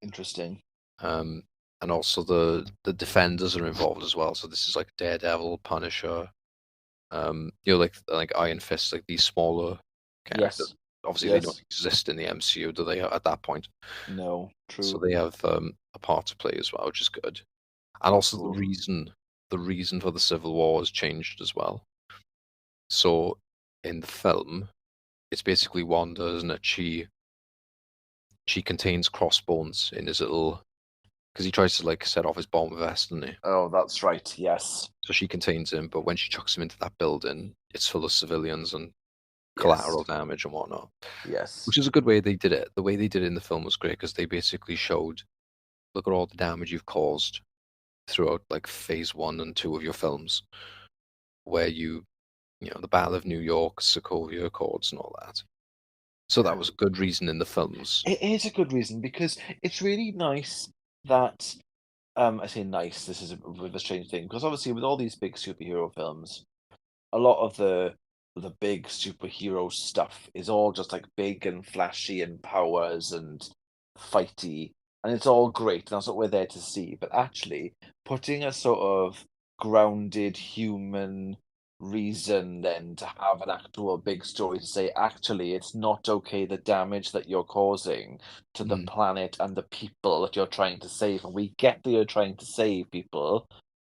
Speaker 2: Interesting.
Speaker 3: Um, and also the defenders are involved as well. So this is like Daredevil, Punisher, like Iron Fist, like these smaller characters.
Speaker 2: Yes.
Speaker 3: Obviously, they don't
Speaker 2: Yes.
Speaker 3: exist in the MCU, do they? At that point,
Speaker 2: No.
Speaker 3: so
Speaker 2: True.
Speaker 3: they have a part to play as well, which is good. And
Speaker 2: That's
Speaker 3: also
Speaker 2: cool.
Speaker 3: the reason for the Civil War has changed as well. So in the film, it's basically Wanda, isn't it? She contains crossbones in his little because he tries to like set off his bomb vest, doesn't he?
Speaker 2: Oh, that's right. Yes.
Speaker 3: So she contains him, but when she chucks him into that building, it's full of civilians and
Speaker 2: Yes.
Speaker 3: collateral damage and whatnot.
Speaker 2: Yes.
Speaker 3: Which is a good way they did it. The way they did it in the film was great because they basically showed, look at all the damage you've caused throughout like phase 1 and 2 of your films, where the Battle of New York, Sokovia Accords, and all that. So that was a good reason in the films.
Speaker 2: It is a good reason because it's really nice that I say nice, this is a bit of a strange thing, because obviously with all these big superhero films, a lot of the big superhero stuff is all just like big and flashy and powers and fighty, and it's all great, and that's what we're there to see. But actually, putting a sort of grounded human reason then to have an actual big story to say, actually, it's not okay the damage that you're causing to the
Speaker 3: Mm,
Speaker 2: planet and the people that you're trying to save. And we get that you're trying to save people,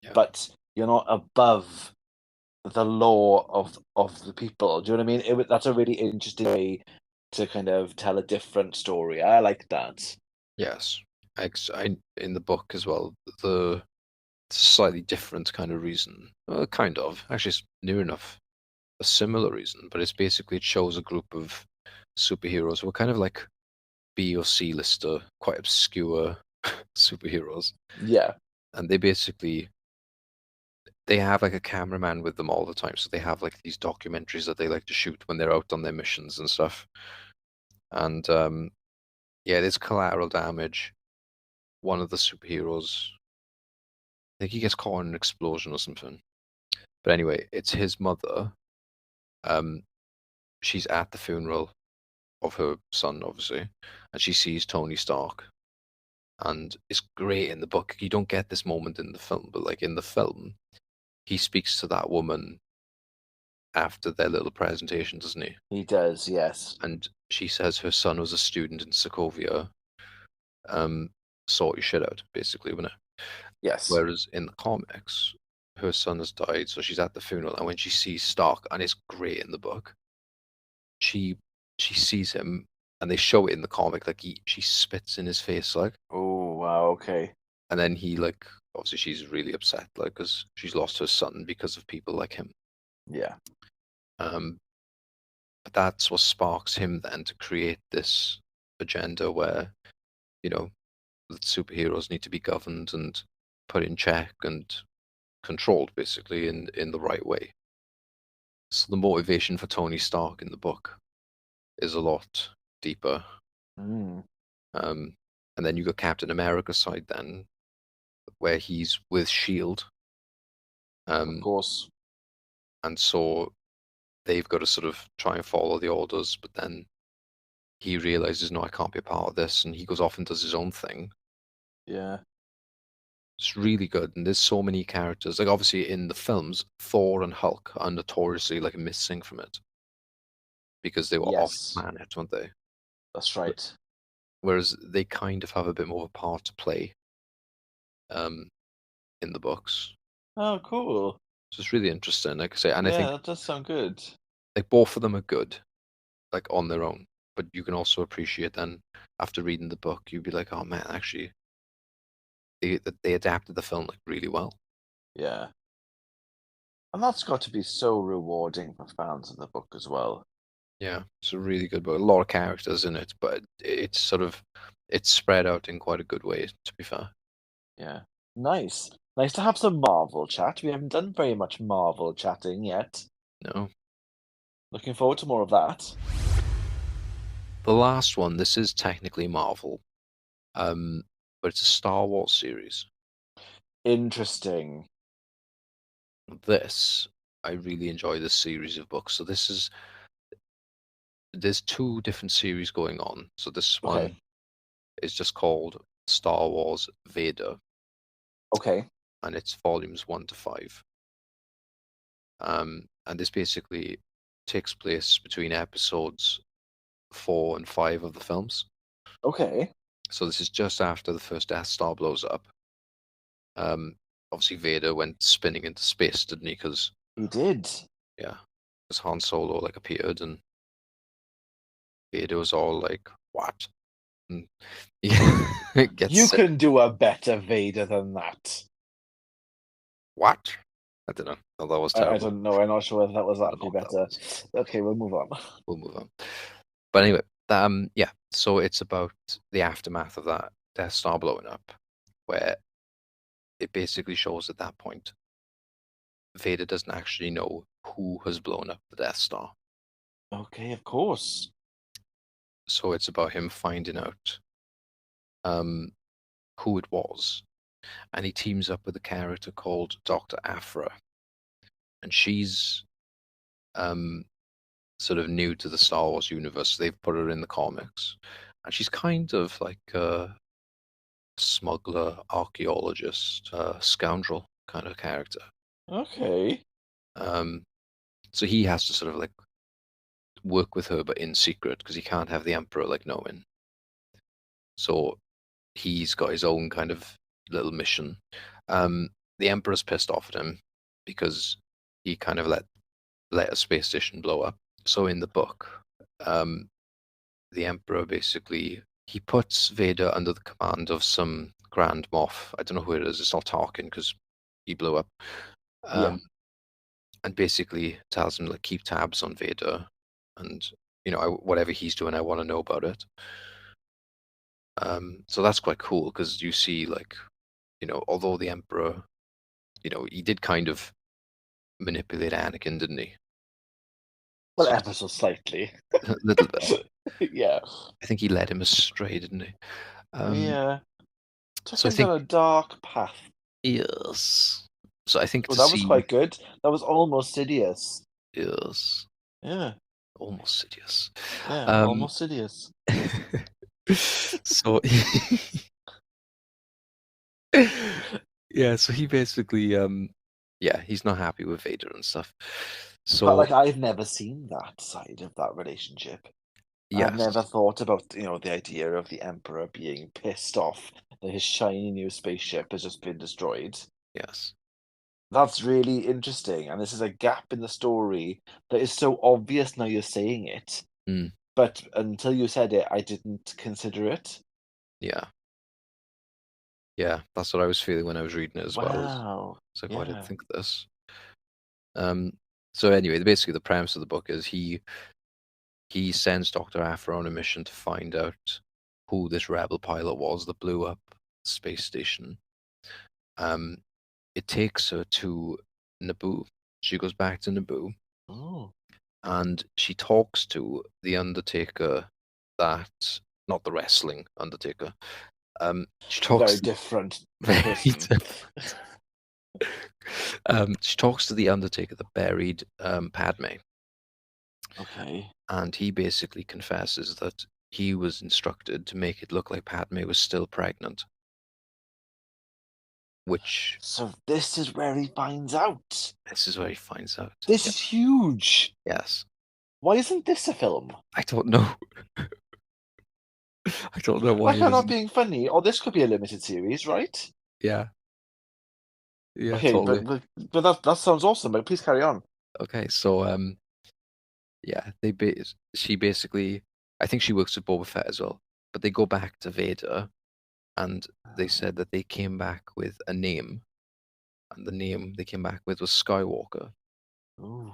Speaker 3: yeah.
Speaker 2: but you're not above the law of the people. Do you know what I mean? That's a really interesting way to kind of tell a different story. I like that.
Speaker 3: Yes. In the book as well, it's a slightly different kind of reason. Kind of. Actually, it's near enough a similar reason, but it's basically it shows a group of superheroes who are kind of like B or C lister, quite obscure superheroes,
Speaker 2: Yeah,
Speaker 3: and they have like a cameraman with them all the time, so they have like these documentaries that they like to shoot when they're out on their missions and stuff. And yeah, there's collateral damage. One of the superheroes, I think he gets caught in an explosion or something. But anyway, it's his mother. Um, she's at the funeral of her son, obviously, and she sees Tony Stark. And it's great in the book. You don't get this moment in the film, but like in the film, he speaks to that woman after their little presentation, doesn't he?
Speaker 2: he does. Yes,
Speaker 3: And she says her son was a student in Sokovia. Sort your shit out, basically, wasn't it?
Speaker 2: yes,
Speaker 3: Whereas in the comics, her son has died, so she's at the funeral, and when she sees Stark, and it's great in the book, she she sees him, and they show it in the comic, like she spits in his face, like,
Speaker 2: oh wow, okay,
Speaker 3: and then he like obviously she's really upset, like, because she's lost her son because of people like him.
Speaker 2: yeah,
Speaker 3: Um, But that's what sparks him then to create this agenda where, that superheroes need to be governed and put in check and controlled, basically, in the right way. So the motivation for Tony Stark in the book is a lot deeper.
Speaker 2: Mm,
Speaker 3: And then you got Captain America's side then, where he's with Shield,
Speaker 2: of course.
Speaker 3: and so they've got to sort of try and follow the orders, but then he realizes, no, I can't be a part of this, and he goes off and does his own thing.
Speaker 2: Yeah.
Speaker 3: It's really good, and there's so many characters. Like, obviously, in the films, Thor and Hulk are notoriously like missing from it because they were off the
Speaker 2: Yes,
Speaker 3: planet, weren't they?
Speaker 2: that's right.
Speaker 3: Whereas they kind of have a bit more of a part to play um, in the books.
Speaker 2: Oh, cool.
Speaker 3: So it's really interesting, like I say, and I
Speaker 2: Yeah,
Speaker 3: think
Speaker 2: that does sound good.
Speaker 3: like both of them are good, like on their own. But you can also appreciate then after reading the book, you'd be like, oh man, actually, they adapted the film like really well.
Speaker 2: Yeah. And that's got to be so rewarding for fans of the book as well.
Speaker 3: Yeah, it's a really good book. A lot of characters in it, but it's spread out in quite a good way, to be fair.
Speaker 2: Yeah. Nice. Nice to have some Marvel chat. We haven't done very much Marvel chatting yet.
Speaker 3: No.
Speaker 2: Looking forward to more of that.
Speaker 3: The last one, this is technically Marvel, but it's a Star Wars series.
Speaker 2: Interesting.
Speaker 3: I really enjoy this series of books. So there's two different series going on. So this
Speaker 2: Okay.
Speaker 3: one is just called Star Wars Vader,
Speaker 2: Okay.
Speaker 3: and it's volumes 1 to 5. And this basically takes place between episodes 4 and 5 of the films.
Speaker 2: Okay.
Speaker 3: So this is just after the first Death Star blows up. Obviously Vader went spinning into space, didn't he? Because
Speaker 2: He did.
Speaker 3: Han Solo like appeared, and Vader was all like, "What?" And he gets
Speaker 2: You
Speaker 3: sick.
Speaker 2: can do a better Vader than that.
Speaker 3: What? I don't know. Oh, that was
Speaker 2: I
Speaker 3: terrible.
Speaker 2: don't know. I'm not sure whether that was
Speaker 3: I don't
Speaker 2: actually
Speaker 3: know what that
Speaker 2: better.
Speaker 3: was.
Speaker 2: Okay, we'll move on.
Speaker 3: We'll move on. But anyway, yeah. So it's about the aftermath of that Death Star blowing up, where it basically shows at that point Vader doesn't actually know who has blown up the Death Star.
Speaker 2: Okay, of course.
Speaker 3: So it's about him finding out who it was. And he teams up with a character called Dr. Aphra. And she's sort of new to the Star Wars universe. They've put her in the comics. And she's kind of like a smuggler, archaeologist, scoundrel kind of character.
Speaker 2: Okay.
Speaker 3: So he has to sort of like work with her, but in secret, because he can't have the Emperor like knowing. So he's got his own kind of little mission. The Emperor's pissed off at him because he kind of let a space station blow up. So in the book, the Emperor basically he puts Vader under the command of some Grand Moff. I don't know who it is. It's not Tarkin because he blew up.
Speaker 2: Yeah.
Speaker 3: And basically tells him like keep tabs on Vader, and whatever he's doing, I want to know about it. So that's quite cool because you see like, although the Emperor, he did kind of manipulate Anakin, didn't he?
Speaker 2: Well,
Speaker 3: So
Speaker 2: ever so slightly.
Speaker 3: a little bit.
Speaker 2: Yeah.
Speaker 3: I think he led him astray, didn't he?
Speaker 2: Yeah. Took
Speaker 3: So I
Speaker 2: him down
Speaker 3: think
Speaker 2: a dark path.
Speaker 3: yes. So I think
Speaker 2: Well,
Speaker 3: to
Speaker 2: that was
Speaker 3: see
Speaker 2: quite good. That was almost Sidious.
Speaker 3: yes,
Speaker 2: Yeah.
Speaker 3: almost Sidious.
Speaker 2: Yeah.
Speaker 3: Um,
Speaker 2: Almost Sidious.
Speaker 3: so yeah, so he basically yeah, he's not happy with Vader and stuff.
Speaker 2: But
Speaker 3: So
Speaker 2: like, I've never seen that side of that relationship. I've
Speaker 3: yes,
Speaker 2: never thought about, the idea of the Emperor being pissed off that his shiny new spaceship has just been destroyed.
Speaker 3: yes.
Speaker 2: That's really interesting, and this is a gap in the story that is so obvious now you're saying it,
Speaker 3: Mm,
Speaker 2: but until you said it, I didn't consider it.
Speaker 3: yeah. Yeah, that's what I was feeling when I was reading it as well.
Speaker 2: Wow.
Speaker 3: It's like, why did I
Speaker 2: Yeah.
Speaker 3: think of this? So anyway, basically the premise of the book is he he sends Dr. Aphra on a mission to find out who this rebel pilot was that blew up the space station. It takes her to Naboo. She goes back to Naboo,
Speaker 2: Oh.
Speaker 3: and she talks to the Undertaker, not the wrestling Undertaker. She talks
Speaker 2: Very different
Speaker 3: very
Speaker 2: person.
Speaker 3: different. She talks to the Undertaker that buried Padme,
Speaker 2: Okay.
Speaker 3: and he basically confesses that he was instructed to make it look like Padme was still pregnant. Which
Speaker 2: So this is where he finds out.
Speaker 3: this is where he finds out.
Speaker 2: This is huge.
Speaker 3: Yes.
Speaker 2: Why isn't this a film?
Speaker 3: I don't know. I don't know why
Speaker 2: Like,
Speaker 3: it
Speaker 2: I'm not
Speaker 3: isn't.
Speaker 2: being funny. Or this could be a limited series, right?
Speaker 3: Yeah. Yeah,
Speaker 2: Okay,
Speaker 3: totally.
Speaker 2: but that sounds awesome. But please carry on.
Speaker 3: Okay, so yeah, she basically, I think she works with Boba Fett as well, but they go back to Vader, and they said that they came back with a name, and the name they came back with was Skywalker.
Speaker 2: Ooh.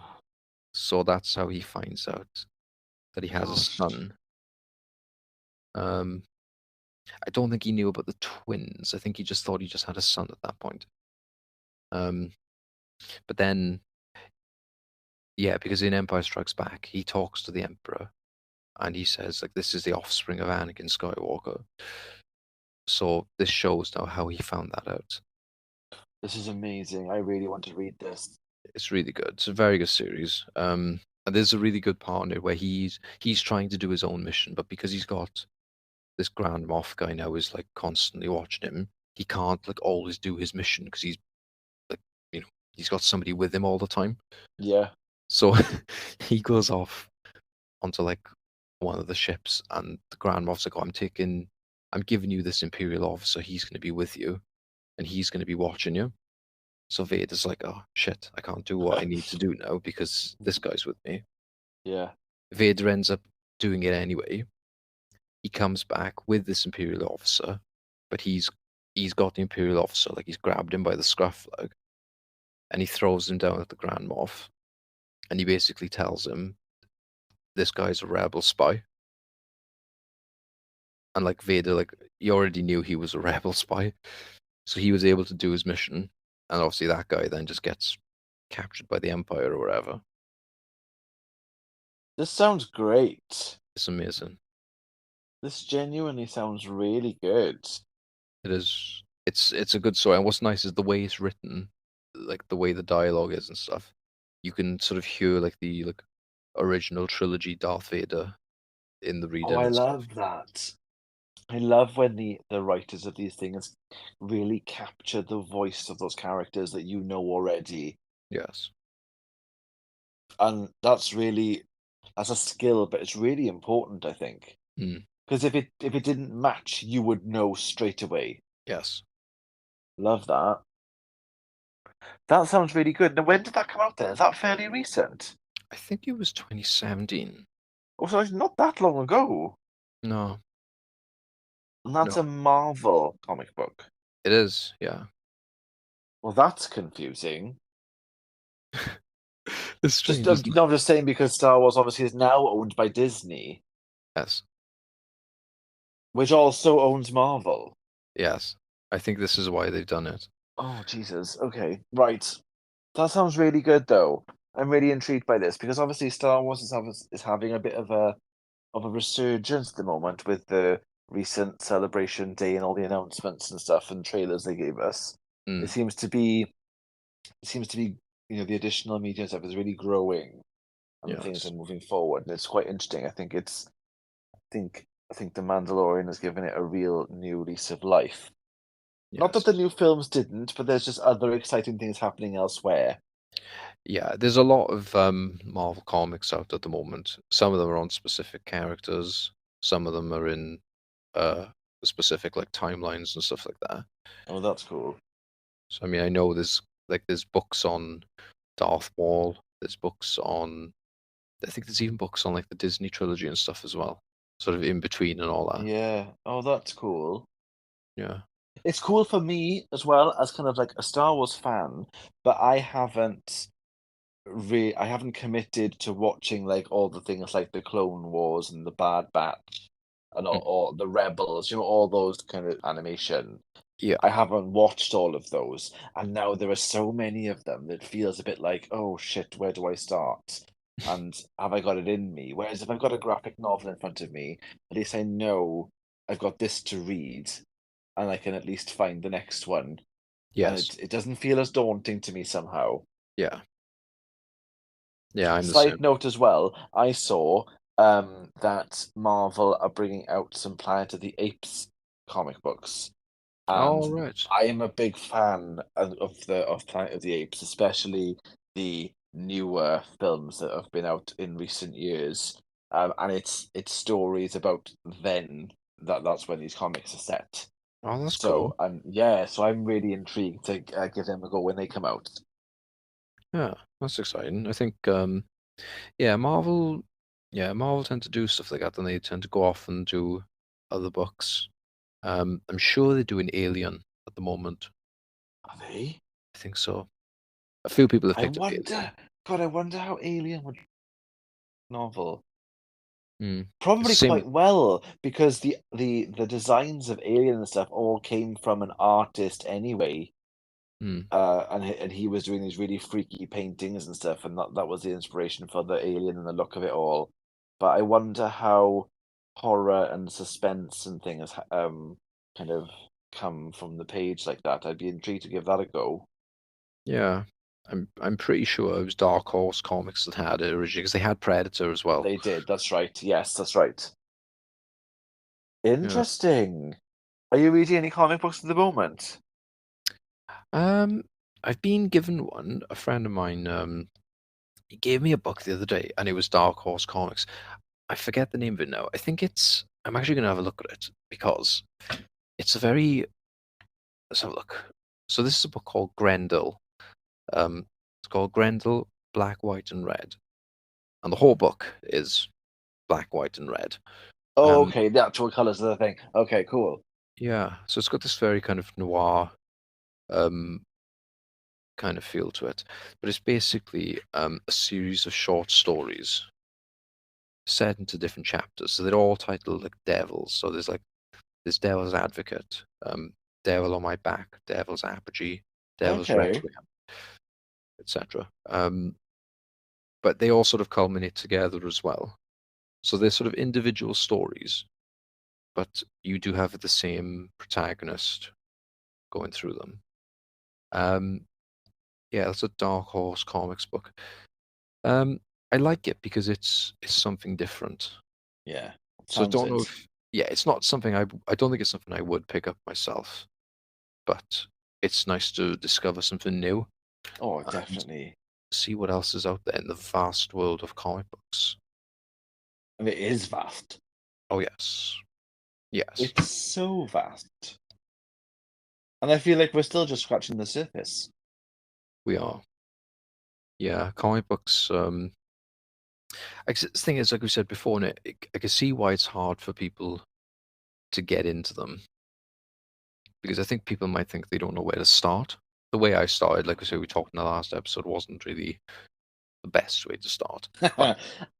Speaker 3: So that's how he finds out that he has a
Speaker 2: Gosh.
Speaker 3: son. I don't think he knew about the twins. I think he just thought he just had a son at that point. But then, yeah, because in Empire Strikes Back, he talks to the Emperor, and he says like, "This is the offspring of Anakin Skywalker." So this shows now how he found that out.
Speaker 2: This is amazing. I really want to read this.
Speaker 3: It's really good. It's a very good series. And there's a really good part in it where he's trying to do his own mission, but because he's got this Grand Moff guy now is like constantly watching him, he can't like always do his mission because he's like, he's got somebody with him all the time.
Speaker 2: Yeah.
Speaker 3: So he goes off onto like one of the ships, and the Grand Moff's like, "Oh, I'm giving you this Imperial officer. He's going to be with you, and he's going to be watching you." So Vader's like, "Oh shit, I can't do what I need to do now because this guy's with me."
Speaker 2: Yeah.
Speaker 3: Vader ends up doing it anyway. He comes back with this Imperial officer, but he's got the Imperial officer, like he's grabbed him by the scruff leg, and he throws him down at the Grand Moff, and he basically tells him, "This guy's a rebel spy." And like Vader, like he already knew he was a rebel spy, so he was able to do his mission, and obviously that guy then just gets captured by the Empire or whatever.
Speaker 2: This sounds great.
Speaker 3: It's amazing.
Speaker 2: This genuinely sounds really good.
Speaker 3: It is. It's a good story, and what's nice is the way it's written, like the way the dialogue is and stuff. You can sort of hear like the original trilogy Darth Vader in the reading
Speaker 2: Oh, I
Speaker 3: and stuff.
Speaker 2: love that. I love when the writers of these things really capture the voice of those characters that you know already.
Speaker 3: Yes.
Speaker 2: And that's a skill, but it's really important, I think.
Speaker 3: Mm.
Speaker 2: Because if it didn't match, you would know straight away.
Speaker 3: Yes.
Speaker 2: Love that. That sounds really good. Now, when did that come out then? Is that fairly recent?
Speaker 3: I think it was 2017.
Speaker 2: Oh, so it's not that long ago.
Speaker 3: No,
Speaker 2: And that's
Speaker 3: no,
Speaker 2: a Marvel comic book.
Speaker 3: it is. Yeah.
Speaker 2: Well, that's confusing.
Speaker 3: It's strange, isn't it?
Speaker 2: No, I'm just saying because Star Wars obviously is now owned by Disney,
Speaker 3: Yes.
Speaker 2: which also owns Marvel.
Speaker 3: Yes. I think this is why they've done it.
Speaker 2: Oh, Jesus. Okay, right. That sounds really good, though. I'm really intrigued by this because obviously Star Wars is having a bit of a resurgence at the moment with the recent Celebration Day and all the announcements and stuff and trailers they gave us.
Speaker 3: Mm.
Speaker 2: It seems to be the additional media stuff is really growing and things
Speaker 3: Yes.
Speaker 2: are moving forward, and it's quite interesting. I think The Mandalorian has given it a real new lease of life. Not that
Speaker 3: Yes.
Speaker 2: the new films didn't, but there's just other exciting things happening elsewhere.
Speaker 3: Yeah, there's a lot of Marvel comics out at the moment. Some of them are on specific characters. Some of them are in uh, specific like timelines and stuff like that.
Speaker 2: Oh, that's cool.
Speaker 3: So I mean, I know there's books on Darth Maul. There's books on. I think there's even books on like the Disney trilogy and stuff as well. Sort of in between and all that.
Speaker 2: Yeah. Oh, that's cool.
Speaker 3: Yeah.
Speaker 2: It's cool for me as well as kind of like a Star Wars fan, but I haven't I haven't committed to watching like all the things like the Clone Wars and the Bad Batch and
Speaker 3: Mm.
Speaker 2: all the Rebels, all those kind of animation.
Speaker 3: Yeah.
Speaker 2: I haven't watched all of those, and now there are so many of them that it feels a bit like, oh shit, where do I start? And have I got it in me? Whereas if I've got a graphic novel in front of me, at least I know I've got this to read, and I can at least find the next one. And
Speaker 3: Yes.
Speaker 2: it doesn't feel as daunting to me somehow.
Speaker 3: Yeah. Yeah, I'm the same.
Speaker 2: Side note as well, I saw that Marvel are bringing out some Planet of the Apes comic books, and
Speaker 3: All right.
Speaker 2: I am a big fan of Planet of the Apes, especially the newer films that have been out in recent years. And it's stories about then that's when these comics are set.
Speaker 3: Oh, that's
Speaker 2: So
Speaker 3: cool.
Speaker 2: so I'm really intrigued to give them a go when they come out.
Speaker 3: Yeah, that's exciting. I think, Marvel, Marvel tend to do stuff like that, and they tend to go off and do other books. I'm sure they're doing Alien at the moment.
Speaker 2: Are they?
Speaker 3: I think so. A few people have
Speaker 2: I
Speaker 3: picked up Alien.
Speaker 2: wonder. God, I wonder how Alien would novel.
Speaker 3: Hmm.
Speaker 2: Probably
Speaker 3: Same.
Speaker 2: quite well because the designs of Alien and stuff all came from an artist anyway.
Speaker 3: Hmm.
Speaker 2: And he was doing these really freaky paintings and stuff, and that was the inspiration for the alien and the look of it all. But I wonder how horror and suspense and things kind of come from the page like that. I'd be intrigued to give that a go.
Speaker 3: Yeah, I'm pretty sure it was Dark Horse Comics that had it originally because they had Predator as well.
Speaker 2: They did. That's right. Yes, that's right.
Speaker 3: Yeah.
Speaker 2: Interesting. Are you reading any comic books at the moment?
Speaker 3: Um, I've been given one. A friend of mine, he gave me a book the other day, and it was Dark Horse Comics. I forget the name of it now. I think it's. I'm actually going to have a look at it because it's a very. Let's have a look. So this is a book called Grendel. It's called Grendel, Black, White, and Red, and the whole book is black, white, and red.
Speaker 2: Oh,
Speaker 3: Um,
Speaker 2: okay, the actual colors of the thing. Okay, cool.
Speaker 3: yeah, so it's got this very kind of noir um, kind of feel to it, but it's basically a series of short stories set into different chapters. So they're all titled like devils. So there's Devil's Advocate, Devil on My Back, Devil's Apogee, Devil's
Speaker 2: Okay.
Speaker 3: Requiem, etc. But they all sort of culminate together as well. So they're sort of individual stories, but you do have the same protagonist going through them. Um, yeah, it's a Dark Horse Comics book. Um, I like it because it's something different.
Speaker 2: Yeah.
Speaker 3: So I
Speaker 2: Sounds
Speaker 3: don't know
Speaker 2: it.
Speaker 3: if yeah, it's not something I don't think it's something I would pick up myself, but it's nice to discover something new
Speaker 2: Oh,
Speaker 3: and
Speaker 2: definitely.
Speaker 3: see what else is out there in the vast world of comic books.
Speaker 2: And it is vast.
Speaker 3: Oh yes, yes,
Speaker 2: It's so vast. And I feel like we're still just scratching the surface.
Speaker 3: we are. Yeah, comic books. I guess the thing is, like we said before, and I can see why it's hard for people to get into them because I think people might think they don't know where to start. The way I started, like I said, we talked in the last episode, wasn't really the best way to start. But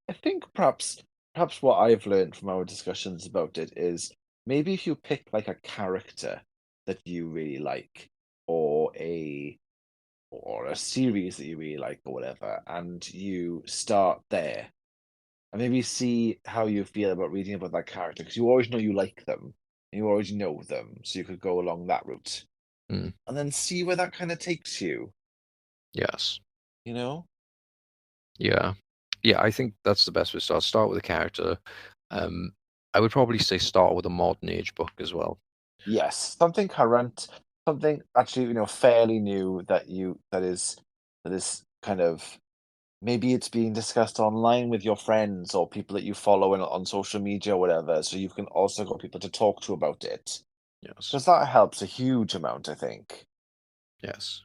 Speaker 2: I think perhaps what I've learned from our discussions about it is maybe if you pick like a character that you really like or a series that you really like or whatever, and you start there and maybe see how you feel about reading about that character because you always know you like them and you already know them, so you could go along that route
Speaker 3: mm,
Speaker 2: and then see where that kind of takes you,
Speaker 3: yes,
Speaker 2: you know?
Speaker 3: yeah, yeah, I think that's the best way to start. Start with a character. Um, I would probably say start with a modern age book as well.
Speaker 2: Yes, something current, something actually, fairly new that is kind of maybe it's being discussed online with your friends or people that you follow on social media or whatever, so you can also got people to talk to about it.
Speaker 3: Yes,
Speaker 2: Because that helps a huge amount, I think.
Speaker 3: yes,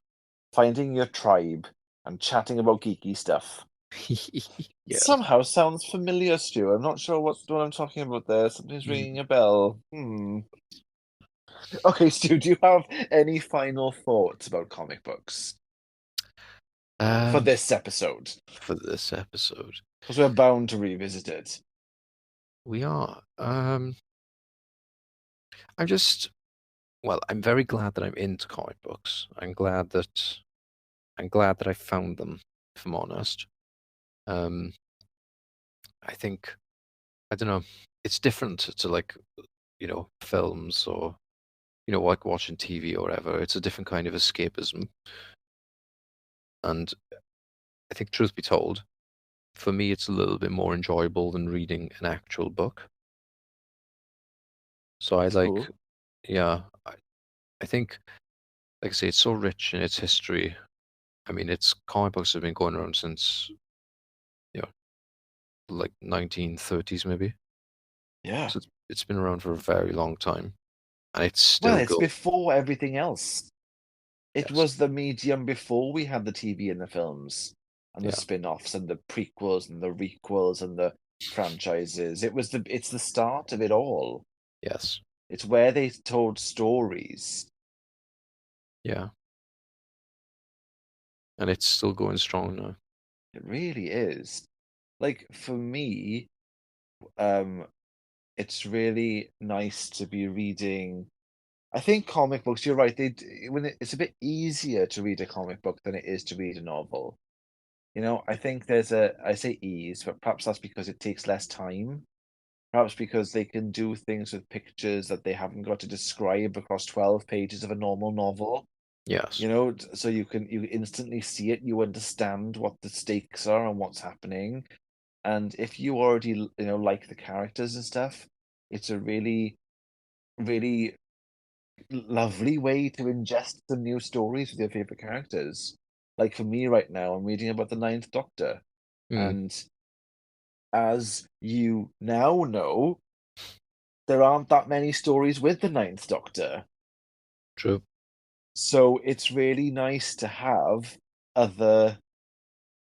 Speaker 2: Finding your tribe and chatting about geeky stuff.
Speaker 3: yes.
Speaker 2: Somehow sounds familiar, Stu. I'm not sure what I'm talking about there. Something's
Speaker 3: Mm.
Speaker 2: ringing a bell. Hmm. Okay, Stu, do you have any final thoughts about comic books? for this episode?
Speaker 3: For this episode,
Speaker 2: Because we're bound to revisit it.
Speaker 3: we are. I'm just, well, I'm very glad that I'm into comic books. I'm glad that I found them, if I'm honest. Um, I think, I don't know, it's different to like, films or, like watching TV or whatever. It's a different kind of escapism. And I think, truth be told, for me, it's a little bit more enjoyable than reading an actual book. So I
Speaker 2: That's
Speaker 3: like,
Speaker 2: cool.
Speaker 3: yeah, I think, like I say, it's so rich in its history. I mean, its comic books have been going around since, you know, like 1930s maybe.
Speaker 2: Yeah.
Speaker 3: So it's been around for a very long time, and it's
Speaker 2: Well,
Speaker 3: still
Speaker 2: it's
Speaker 3: going.
Speaker 2: before everything else. It
Speaker 3: Yes,
Speaker 2: was the medium before we had the TV and the films and the
Speaker 3: yeah,
Speaker 2: spin-offs and the prequels and the requels and the franchises. It's the start of it all.
Speaker 3: yes,
Speaker 2: It's where they told stories.
Speaker 3: yeah, and it's still going strong now.
Speaker 2: It really is. Like for me, um, it's really nice to be reading. I think comic books, you're right, it's a bit easier to read a comic book than it is to read a novel. I think I say ease, but perhaps that's because it takes less time. Perhaps because they can do things with pictures that they haven't got to describe across 12 pages of a normal novel.
Speaker 3: Yes,
Speaker 2: So you instantly see it, you understand what the stakes are and what's happening. And if you already, like the characters and stuff, it's a really, really lovely way to ingest some new stories with your favorite characters. Like for me right now, I'm reading about the Ninth Doctor.
Speaker 3: mm,
Speaker 2: And as you now know, there aren't that many stories with the Ninth Doctor.
Speaker 3: true.
Speaker 2: So it's really nice to have other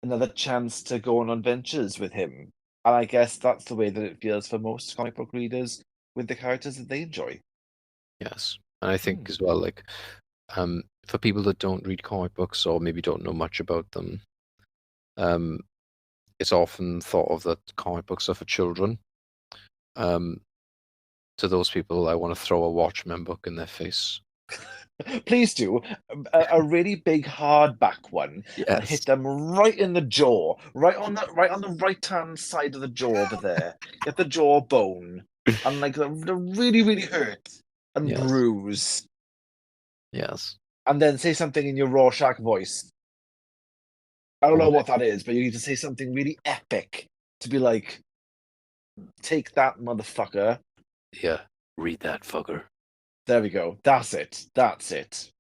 Speaker 2: another chance to go on adventures with him. And I guess that's the way that it feels for most comic book readers with the characters that they enjoy.
Speaker 3: Yes, and I think
Speaker 2: Hmm.
Speaker 3: as well, like, for people that don't read comic books or maybe don't know much about them, um, it's often thought of that comic books are for children. Um, to those people, I want to throw a Watchmen book in their face.
Speaker 2: Please do a really big hardback one and
Speaker 3: Yes,
Speaker 2: hit them right in the jaw, right on the right hand side of the jaw over there. Get the jawbone and like the really really hurt and
Speaker 3: yes,
Speaker 2: bruise,
Speaker 3: yes.
Speaker 2: and then say something in your Rorschach voice. I don't know
Speaker 3: What?
Speaker 2: what that is, but you need to say something really epic to be like, take that, motherfucker.
Speaker 3: Yeah, read that fucker.
Speaker 2: There we go. That's it. That's it.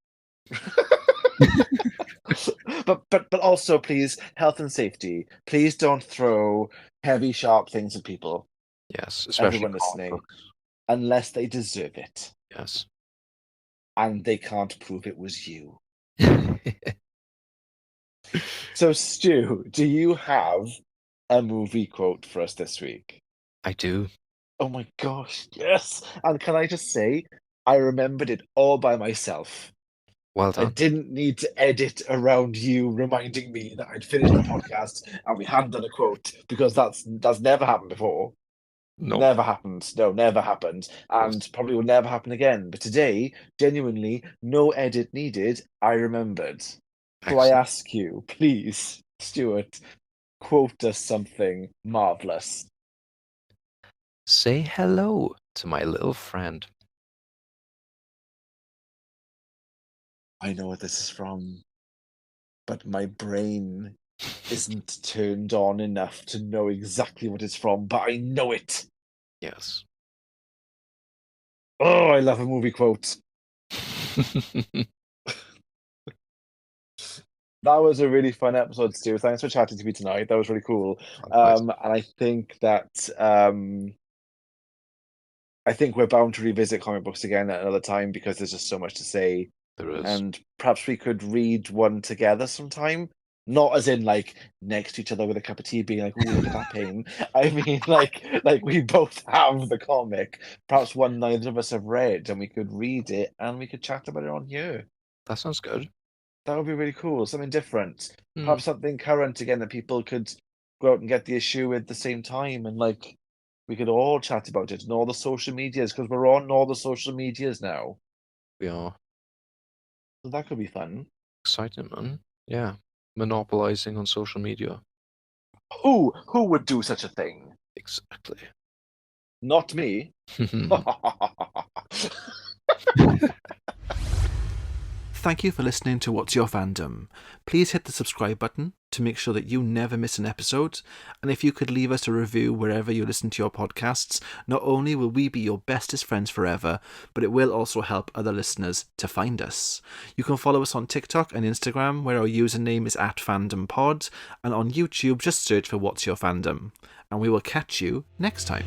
Speaker 2: but also, please, health and safety. Please don't throw heavy, sharp things at people.
Speaker 3: Yes, especially
Speaker 2: Everyone
Speaker 3: comic
Speaker 2: listening,
Speaker 3: books.
Speaker 2: unless they deserve it,
Speaker 3: Yes.
Speaker 2: and they can't prove it was you. So, Stu, do you have a movie quote for us this week?
Speaker 3: I do.
Speaker 2: Oh my gosh, yes! And can I just say, I remembered it all by myself.
Speaker 3: Well
Speaker 2: I
Speaker 3: done.
Speaker 2: didn't need to edit around you reminding me that I'd finished the podcast and we hadn't done a quote because that's never happened before.
Speaker 3: No.
Speaker 2: Never happened. No, never happened. And
Speaker 3: Yes.
Speaker 2: probably will never happen again. But today, genuinely, no edit needed. I remembered. So I
Speaker 3: Excellent.
Speaker 2: ask you, please, Stuart, quote us something marvelous.
Speaker 3: Say hello to my little friend.
Speaker 2: I know what this is from, but my brain isn't turned on enough to know exactly what it's from, but I know it.
Speaker 3: Yes.
Speaker 2: Oh, I love a movie quote. That was a really fun episode, Stu. Thanks for chatting to me tonight. That was really cool.
Speaker 3: Likewise.
Speaker 2: And I think we're bound to revisit comic books again at another time because there's just so much to say.
Speaker 3: There is.
Speaker 2: And perhaps we could read one together sometime. Not as in like next to each other with a cup of tea, being like, "Oh, look at that pain." I mean, like we both have the comic. Perhaps one neither of us have read, and we could read it and we could chat about it on here.
Speaker 3: That sounds good.
Speaker 2: That would be really cool. Something different.
Speaker 3: Hmm.
Speaker 2: Perhaps something current again that people could go out and get the issue at the same time, and like we could all chat about it and all the social medias because we're on all the social medias now.
Speaker 3: We are
Speaker 2: So that could be fun.
Speaker 3: exciting, man. Yeah, monopolizing on social media.
Speaker 2: Who would do such a thing?
Speaker 3: Exactly.
Speaker 2: Not me.
Speaker 4: Thank you for listening to What's Your Fandom. Please hit the subscribe button to make sure that you never miss an episode. And if you could leave us a review wherever you listen to your podcasts, not only will we be your bestest friends forever, but it will also help other listeners to find us. You can follow us on TikTok and Instagram, where our username is @fandompod, and on YouTube, just search for What's Your Fandom. And we will catch you next time.